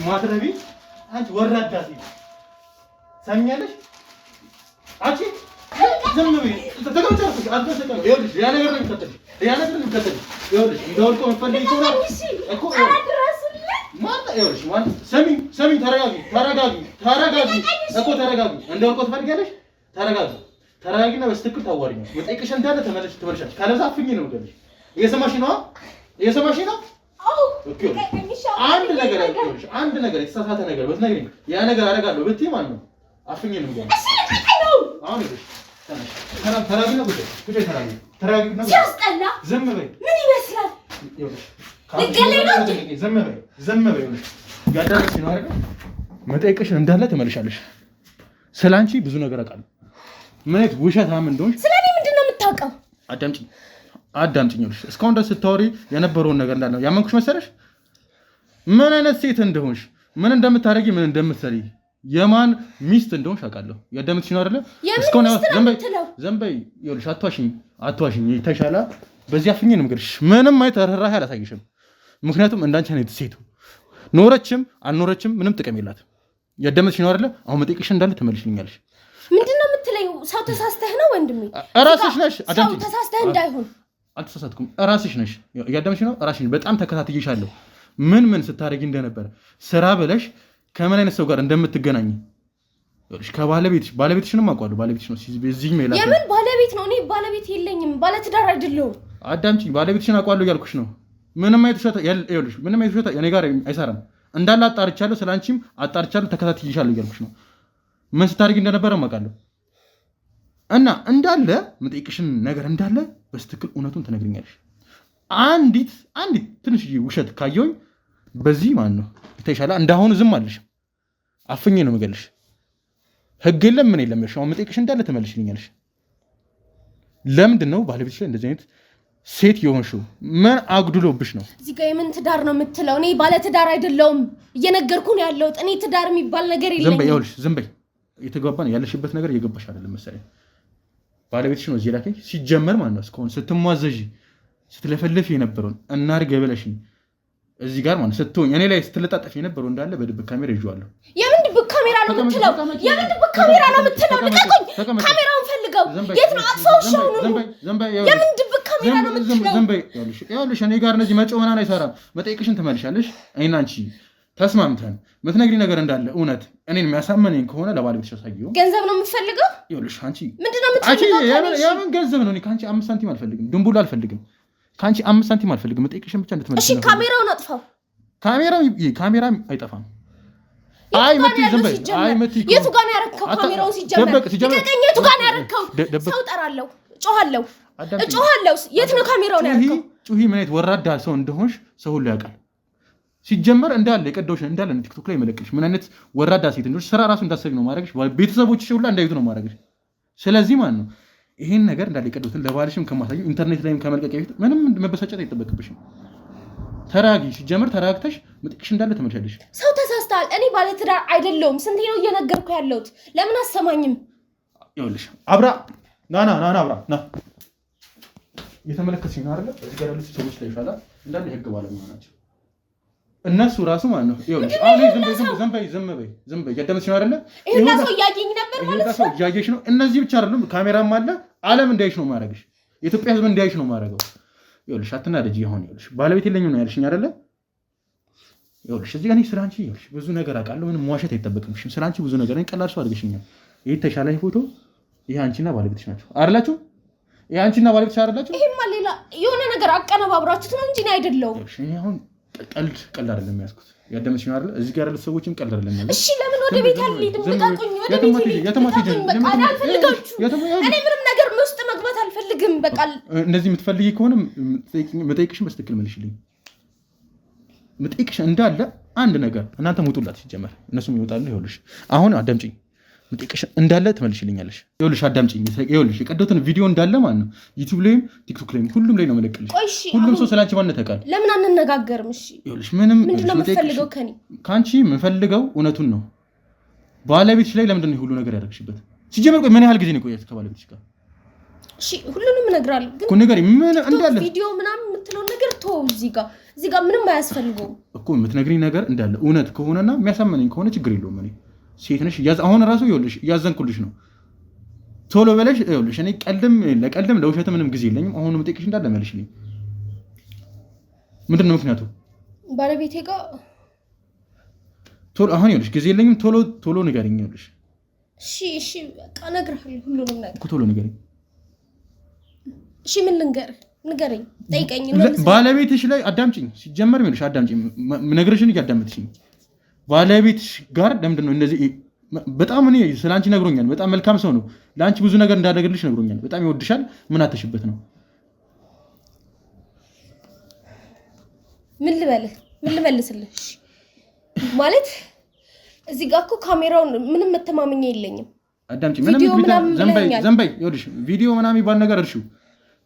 ማትረቢ አንቺ ወራዳ ሴት ሰሚያለሽ አንቺ ዝም በይ ተተቀምጫለሽ አትተቀም ይኸውልሽ ያ ነገር ነው የሚከተልሽ ይኸውልሽ እንደወልቆ መፈልግ ይሆናል እኮ ማታ ይኸውልሽ ማን ሰሚ ተረጋጊ እኮ ተረጋጊ እንደወልቆ ትፈልጊያለሽ ተረጋጊና በስትክክል ታዋሪኛለሽ መጠየቅሽ እንዳለ ተመለሽ ትበልሻለሽ ካለዛ አፍኝ ነው ገለሽ እየሰማሽ ነው ኦኬ አንድ ነገር የተሳሳተ ነገር በትነግሪኝ ያ ነገር አደርጋለሁ ብትይ ማለት ነው አፍኝ ነው ገለሽ አሁን ተራጊና ቁጭ ተራጊና ሲያስጠላ ዝም በይ። ምን ይመስላል? ልገለኝ ነው እንዴ? ዝም በይ። ያዳርሽ ነው አይደል? መጠየቅሽን እንዳለ ተመልሻለሽ። ስላንቺ ብዙ ነገር አውቃለሁ። ምን አይነት ውሸታም እንደሆንሽ። ስለኔ ምንድነው የምታውቀው? አዳምጪኝ። እስካሁን ድረስ ስታወሪ የነበረውን ነገር እንዳለ ያመንኩሽ መሰለሽ? ምን አይነት ሴት እንደሆንሽ፣ ምን እንደምታደርጊ፣ ምን እንደምትሰሪ፣ የማን ሚስት እንደሆንሽ አውቃለሁ። ያዳምጥሽ ነው አይደል? እስካሁን ዘንበይ ይኸውልሽ፣ አትዋሽኝ። ይተሻላ በዚህ አፍኜ ነው የምገርሽ። ምንም አይነት ርህራሄ አላሳይሽም። ምክንያቱም እንዳንቺ አይነት ሴት ኖረችም አልኖረችም ምንም ጥቅም የላትም። ያዳምጥሽ ነው አይደል? አሁን መጠየቅሽ እንዳለ ተመልሽልኛለሽ። ምንድነው የምትለኝ? ሰው ተሳስተህ ነው ወንድሜ? እራስሽ ነሽ። ሰው ተሳስተህ እንዳይሆን። አልተሳሳትኩም። እራስሽ ነሽ። ያዳምጥሽ ነው። እራስሽ በጣም ተከታትዬሻለሁ። ምን ስታደርጊ እንደነበረ ስራ ብለሽ ከምን አይነት ሰው ጋር እንደምትገናኝ ባለቤትሽንም አውቀዋለሁ። ባለቤትሽ ነው እዚህ ሜላ። የምን ባለቤት ነው? እኔ ባለቤት የለኝም። ባለትዳር አይደለሁም። አዳምጪኝ። ባለቤትሽን አውቀዋለሁ እያልኩሽ ነው። ምንም አይነት ውሸት እኔ ጋር አይሰራም። እንዳለ አጣርቻለሁ። ስላንቺም አጣርቻለሁ። ተከታትዬሻለሁ እያልኩሽ ነው። ምን ስታደርጊ እንደነበረ አውቃለሁ። እና እንዳለ መጠየቅሽን ነገር እንዳለ በስትክክል እውነቱን ትነግሪኛለሽ። አንዲት ትንሽ ውሸት ካየሁኝ በዚህ ማን ነው ይተሻላ። እንዳሁኑ ዝም አልሽ፣ አፍኜ ነው የምገልሽ። ህግ የለም ምን የለም። አሁን መጠየቅሽ እንዳለ ተመልሽልኛለሽ። ለምንድን ነው ባለቤትሽ ላይ እንደዚህ አይነት ሴት የሆንሽው? ምን አጉድሎብሽ ነው? እዚህ ጋር የምን ትዳር ነው የምትለው? እኔ ባለ ትዳር አይደለሁም። እየነገርኩ ነው ያለሁት። እኔ ትዳር የሚባል ነገር የለኝም። ዝም በይ። የተግባባን ያለሽበት ነገር እየገባሽ አይደለም መሰለኝ። ባለቤትሽ ነው እዚህ ላከኝ። ሲጀመር ማለት ነው እስካሁን ስትሟዘዥ ስትለፈልፍ የነበረውን እናድርግ ብለሽኝ እዚህ ጋር ማለት ስትሆኝ እኔ ላይ ስትለጣጠፍ የነበረው እንዳለ በድብቅ ካሜራ ይዤዋለሁ። የምን ድብቅ ካሜራ ነው የምትለው? የምን ድብቅ ካሜራ ነው የምትለው? ልቀቁኝ። ካሜራውን ፈልገው። የት ነው? አጥፋው። ሻው ነው። የምን ድብቅ ካሜራ ነው የምትለው? ዝም በይ። ይኸውልሽ እኔ ጋር እነዚህ መጮህ ምናምን አይሰራም። መጠየቅሽን ትመልሻለሽ። እኔና አንቺ ተስማምተን የምትነግሪኝ ነገር እንዳለ እውነት እኔን የሚያሳመነኝ ከሆነ ለባለቤትሽ አሳየው። ገንዘብ ነው የምትፈልገው? ይኸውልሽ አንቺ ምንድን ነው የምትፈልገው? የምን ገንዘብ ነው? እኔ ከአንቺ 5 ሳንቲም አልፈልግም። ድንቡላ አልፈልግም። ከአንቺ 5 ሳንቲም አልፈልግም። መጠየቅሽን ብቻ እንድትመልሽ። እሺ ካሜራውን አጥፋው። ካሜራ አይጠፋም። አይ መቲ ዝም በይ። አይ መቲ የቱ ጋር ነው ያረከው? ካሜራውን ሲጀመር ልቀቀኝ። የቱ ጋር ነው ያረከው? ሰው ጠራለሁ፣ እጮሃለሁ። የት ነው ካሜራውን ያረከው? ጩሂ። ምን አይነት ወራዳ ሰው እንደሆንሽ ሰው ሁሉ ያውቃል። ሲጀመር እንዳለ የቀደውሽ እንዳለ ቲክቶክ ላይ መለቅልሽ ምን አይነት ወራዳ ሴት እንደሆንሽ ስራ ራሱ እንዳትሰሪ ነው ማድረግሽ። ቤተሰቦችሽ ሁሉ እንዳይዙ ነው ማድረግሽ። ስለዚህ ማን ነው ይሄን ነገር እንዳለ የቀደውትን ለባልሽም ከማሳዩ ኢንተርኔት ላይም ከመልቀቅ በፊት ምንም መበሳጨት አይጠበቅብሽም። ተራጊ። ሲጀመር ተራግተሽ መጥቅሽ እንዳለ ተመልሻለሽ። ሰው ተሳስተሃል። እኔ ባለ ትዳር አይደለሁም። ስንቴ ነው እየነገርኩ ያለሁት? ለምን አሰማኝም? ይኸውልሽ አብራ ና አብራ ና እየተመለከትሽኝ ነው አይደል? እዚህ ጋር ያሉት ሰዎች ላይ ይሻላል እንዳለ የህግ ባለሙያ ናቸው እነሱ ራሱ ማለት ነው። ይኸውልሽ አሁን ዝም በይ ያዳመጥሽ ነው አይደል? ይሄን ሰው እያየኝ ነበር ማለት ነው። ሰው እያየሽ ነው። እነዚህ ብቻ አይደሉም፣ ካሜራም አለ። ዓለም እንዳይሽ ነው ማድረግሽ። የኢትዮጵያ ህዝብ እንዳይሽ ነው ማድረገው። ይኸውልሽ አትናደጂ። አሁን ይኸውልሽ ባለቤት የለኝም ነው ያልሽኝ አይደለ? ይኸውልሽ እዚህ ጋር እኔ ስላንቺ ይኸውልሽ ብዙ ነገር አውቃለሁ። ምንም ዋሸት አይጠበቅምሽም። ስላንቺ ብዙ ነገር እኔ ቀላል ሰው አድርገሽኛል። ይሄ ተሻለ ፎቶ ይሄ አንቺና ባለቤትሽ ናቸው አይደላችሁ? ይሄ አንቺና ባለቤትሽ አይደላችሁ? ይሄማ ሌላ የሆነ ነገር አቀነባብራችሁት ነው እንጂ እኔ አይደለሁም። እኔ አሁን ቀልድ አይደለም ያዝኩት። ያዳመጥሽ ነው አይደል? እዚህ ጋር ያሉት ሰዎችም ቀልድ አይደለም ያሉት። እሺ ለምን ወደ ቤት አልሄድም? ልቀቁኝ። ወደ ቤት እኔ ምንም ነገር ውስጥ መግባት አልፈልግም። በቃ እንደዚህ የምትፈልጊ ከሆነ መጠየቅሽን በስትክክል መልሽልኝ። መጠየቅሽ እንዳለ አንድ ነገር እናንተ ሙጡላት ሲጀመር እነሱም ይወጣሉ። ይኸውልሽ አሁን አዳምጪኝ። መጠየቅሽ እንዳለ ትመልሽልኛለሽ። ይኸውልሽ አዳምጪኝ። ይኸውልሽ የቀደውትን ቪዲዮ እንዳለ ማለት ነው ዩቲዩብ ላይም ቲክቶክ ላይም ሁሉም ላይ ነው መለቅልሽ። ሁሉም ሰው ስላንቺ ማንነት ያውቃል። ለምን አንነጋገርም? እሺ ይኸውልሽ ምንድነው የምትፈልገው ከኔ? ካንቺ የምፈልገው እውነቱን ነው። ባለቤትሽ ላይ ለምንድን ነው ሁሉ ነገር ያደረግሽበት? ሲጀመር ቆይ ምን ያህል ጊዜ ነው የቆያችሁት ከባለቤትሽ ጋር? እሺ ሁሉንም እነግራለሁ፣ ግን ነገር ምን እንዳለ ቪዲዮ ምናምን የምትለው ነገር ተው። እዚህ ጋር ምንም አያስፈልገውም እኮ። የምትነግሪኝ ነገር እንዳለ እውነት ከሆነና የሚያሳመነኝ ከሆነ ችግር የለውም። እኔ ሴት ነሽ። አሁን ራሱ ይኸውልሽ እያዘንኩልሽ ነው። ቶሎ በለሽ። ይኸውልሽ እኔ ለቀልድም ለውሸትም ምንም ጊዜ የለኝም። አሁን የምጠይቅሽ እንዳለ መልሽልኝ። ምንድን ነው ምክንያቱ? ባለቤቴ ጋር ቶሎ አሁን ይኸውልሽ ጊዜ የለኝም። ቶሎ ንገሪኝ። ይኸውልሽ እሺ በቃ እነግርሃለሁ ሁሉንም ነገር እኮ ቶሎ ንገሪኝ። እሺ ምን ልንገርህ? ንገረኝ፣ ጠይቀኝ። ባለቤትሽ ላይ አዳምጪኝ። ሲጀመር ይኸውልሽ አዳምጪኝ። ነገርሽን እያዳመጥሽኝ ባለቤትሽ ጋር ለምንድን ነው እንደዚህ በጣም እኔ ስላንቺ ነግሮኛል። በጣም መልካም ሰው ነው። ለአንቺ ብዙ ነገር እንዳደረገልሽ ነግሮኛል። በጣም ይወድሻል። ምን አተሽበት ነው? ምን ልበልስልህ ማለት እዚህ ጋር እኮ ካሜራውን ምንም መተማመኛ የለኝም። አዳምጪ። ምንም ዘንበይ ይኸውልሽ፣ ቪዲዮ ምናምን ይባል ነገር እርሺው።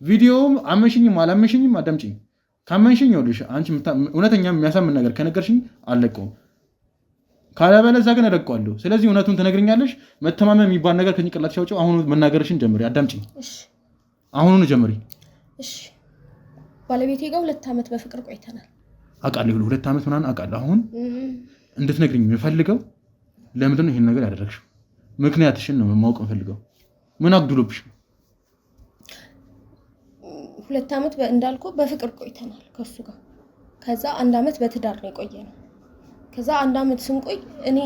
ቪዲዮውም አመንሽኝም አላመንሽኝም አዳምጪኝ። ካመንሽኝ ይኸውልሽ፣ አንቺ እውነተኛ የሚያሳምን ነገር ከነገርሽኝ አልለቀውም። ካለበለዚያ ግን እለቀዋለሁ። ስለዚህ እውነቱን ትነግሪኛለሽ። መተማመን የሚባል ነገር ከጭንቅላትሽ አውጪው። አሁን መናገርሽን ጀምሪ። አዳምጪኝ። እሺ፣ አሁኑኑ ጀምሪ። እሺ። ባለቤቴ ጋር 2 ዓመት በፍቅር ቆይተናል። አውቃለሁ፣ 2 ዓመት ምናምን አውቃለሁ። አሁን እንድትነግሪኝ የምፈልገው ለምንድን ነው ይሄን ነገር ያደረግሽው? ምክንያትሽን ነው ማወቅ የምፈልገው። ምን አግድሎብሽ ነው? 2 ዓመት እንዳልኩ በፍቅር ቆይተናል ከሱ ጋር። ከዛ 1 ዓመት በትዳር ነው የቆየነው። ከዛ 1 ዓመት ስንቆይ እኔ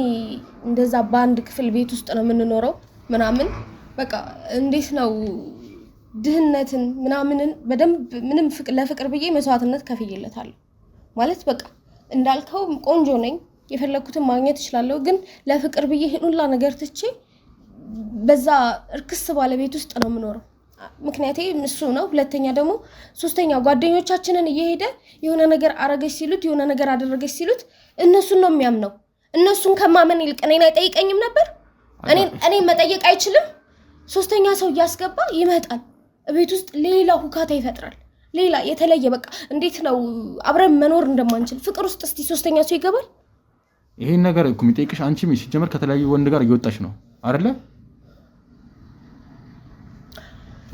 እንደዛ በአንድ ክፍል ቤት ውስጥ ነው የምንኖረው ምናምን በቃ እንዴት ነው ድህነትን ምናምንን በደንብ ምንም ለፍቅር ብዬ መስዋዕትነት ከፍዬለታለሁ ማለት በቃ እንዳልከው ቆንጆ ነኝ፣ የፈለኩትን ማግኘት እችላለሁ። ግን ለፍቅር ብዬ ሁላ ነገር ትቼ በዛ እርክስ ባለቤት ውስጥ ነው የምኖረው። ምክንያቴ እሱ ነው። ሁለተኛ ደግሞ ሶስተኛ ጓደኞቻችንን እየሄደ የሆነ ነገር አረገች ሲሉት የሆነ ነገር አደረገች ሲሉት እነሱን ነው የሚያምነው። እነሱን ከማመን ይልቅ እኔን አይጠይቀኝም ነበር። እኔን መጠየቅ አይችልም። ሶስተኛ ሰው እያስገባ ይመጣል ቤት ውስጥ ሌላ ሁካታ ይፈጥራል። ሌላ የተለየ በቃ እንዴት ነው አብረን መኖር እንደማንችል ፍቅር ውስጥ እስቲ ሶስተኛ ሰው ይገባል። ይሄን ነገር እኮ የሚጠይቅሽ አንቺ ሲጀመር ከተለያዩ ወንድ ጋር እየወጣሽ ነው አይደለ?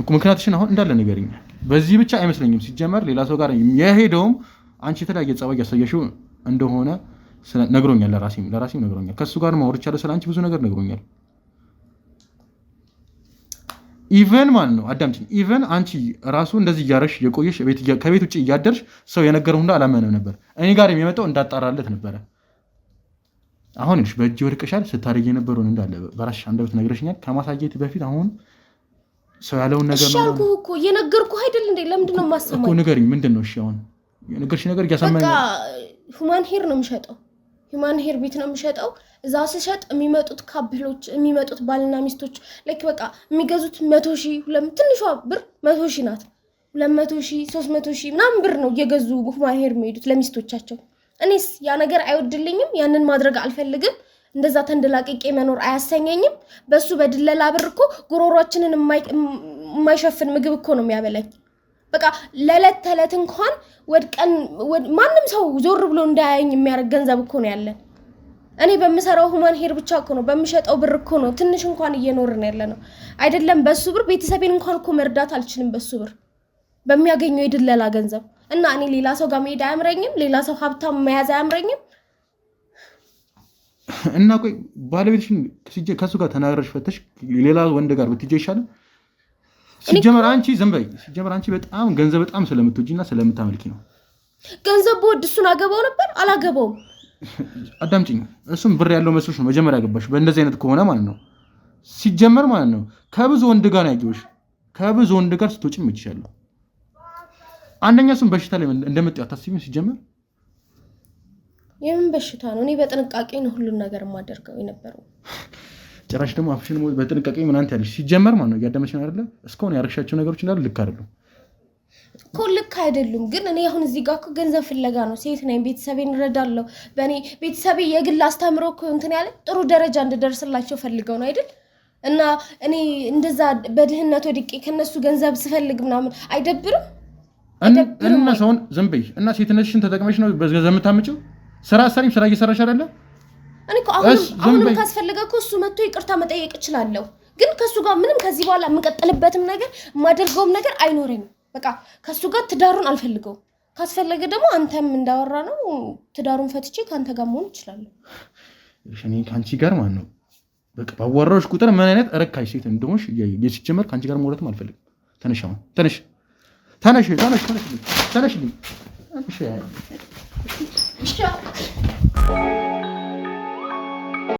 ምክንያትሽን አሁን እንዳለ ንገሪኝ። በዚህ ብቻ አይመስለኝም። ሲጀመር ሌላ ሰው ጋር የሄደውም አንቺ የተለያየ ጸባይ ያሳየሽው እንደሆነ ነግሮኛል። ለራሴም ነግሮኛል። ከሱ ጋር ማውርቻለሁ። ስለ አንቺ ብዙ ነገር ነግሮኛል። ኢቨን ማለት ነው አዳምጪኝ። ኢቨን አንቺ ራሱ እንደዚህ እያረሽ የቆየሽ ከቤት ውጭ እያደርሽ ሰው የነገረው ሁሉ አላመነም ነበር። እኔ ጋር የሚመጣው እንዳጣራለት ነበረ። አሁን ልጅ በእጅ ወድቀሻል። ስታረጊ የነበረውን እንዳለ በራስሽ አንደበት ነግረሽኛል ከማሳየት በፊት። አሁን ሰው ያለውን ነገር ነው እሻልኩ እኮ የነገርኩህ አይደል እንዴ? ለምንድን ነው የማሰማው እኮ ንገሪኝ። ምንድነው? እሺ አሁን የነገርሽ ነገር እያሰማኝ ነው። በቃ ሁማን ሄር ነው የምሸጠው። ሁማን ሄር ቤት ነው የምሸጠው። እዛ ስሸጥ የሚመጡት ካፕሎች የሚመጡት ባልና ሚስቶች ላይክ በቃ የሚገዙት 100,000 ትንሿ ብር 100,000 ናት። 200,000 300,000 ምናምን ብር ነው እየገዙ ሁማን ሄር የሚሄዱት ለሚስቶቻቸው። እኔስ ያ ነገር አይወድልኝም። ያንን ማድረግ አልፈልግም። እንደዛ ተንደላቅቄ መኖር አያሰኘኝም። በሱ በድለላ ብር እኮ ጉሮሯችንን የማይሸፍን ምግብ እኮ ነው የሚያበላኝ። በቃ ለዕለት ተዕለት እንኳን ወድቀን ማንም ሰው ዞር ብሎ እንዳያየኝ የሚያደርግ ገንዘብ እኮ ነው ያለን። እኔ በምሰራው ሁማን ሄር ብቻ እኮ ነው በምሸጠው ብር እኮ ነው ትንሽ እንኳን እየኖርን ያለ ነው አይደለም። በሱ ብር ቤተሰቤን እንኳን እኮ መርዳት አልችልም። በሱ ብር በሚያገኘው የድለላ ገንዘብ እና እኔ ሌላ ሰው ጋር መሄድ አያምረኝም። ሌላ ሰው ሀብታም መያዝ አያምረኝም። እና ቆይ ባለቤትሽን ከሱ ጋር ተናግረሽ ፈተሽ ሌላ ወንድ ጋር ብትሄጂ ይሻላል። ሲጀመር አንቺ ዝም በይ። ሲጀመር አንቺ በጣም ገንዘብ በጣም ስለምትወጂና ስለምታመልኪ ነው። ገንዘብ በወድ እሱን አገባው ነበር አላገባውም። አዳምጪኝ። እሱም ብር ያለው መስሎሽ ነው መጀመሪያ ያገባሽ። በእንደዚህ አይነት ከሆነ ማለት ነው ሲጀመር ማለት ነው ከብዙ ወንድ ጋር ያየሁሽ። ከብዙ ወንድ ጋር ስትወጪ ምትችያለሁ። አንደኛ እሱም በሽታ ላይ እንደመጣ አታስቢም። ሲጀመር የምን በሽታ ነው? እኔ በጥንቃቄ ነው ሁሉን ነገር የማደርገው የነበረው። ጭራሽ ደግሞ አፍሽን በጥንቃቄ ምን አንተ ያለሽ ሲጀመር ማለት ነው ያዳመሽ ነው አይደለ? እስካሁን ያረክሻቸው ነገሮች እንዳሉ ልክ አይደሉም እኮ ልክ አይደሉም። ግን እኔ አሁን እዚህ ጋር እኮ ገንዘብ ፍለጋ ነው። ሴት ነኝ፣ ቤተሰቤን እረዳለሁ። በእኔ ቤተሰቤ የግል አስተምሮ እኮ እንትን ያለ ጥሩ ደረጃ እንድደርስላቸው ፈልገው ነው አይደል? እና እኔ እንደዛ በድህነት ወድቄ ከነሱ ገንዘብ ስፈልግ ምናምን አይደብርም? እና ሰውን ዝም በይ እና ሴትነትሽን ተጠቅመሽ ነው በገንዘብ የምታምጪው። ስራ አሰሪም ስራ እየሰራሽ አይደለ? እኔ እኮ አሁንም ካስፈለገ እኮ እሱ መጥቶ ይቅርታ መጠየቅ እችላለሁ። ግን ከሱ ጋር ምንም ከዚህ በኋላ የምቀጥልበትም ነገር የማደርገውም ነገር አይኖረኝም። በቃ ከሱ ጋር ትዳሩን አልፈልገውም። ካስፈለገ ደግሞ አንተም እንዳወራ ነው ትዳሩን ፈትቼ ካንተ ጋር መሆን እችላለሁ። እኔ ካንቺ ጋር ማለት ነው በቃ ባወራሽ ቁጥር ምን አይነት ረካሽ ሴት እንደሆንሽ እየሲጀመር ካንቺ ጋር መውለትም አልፈልግም። ተነሽ አሁን ተነሽ ተነሽ ተነሽ ተነሽ ተነሽ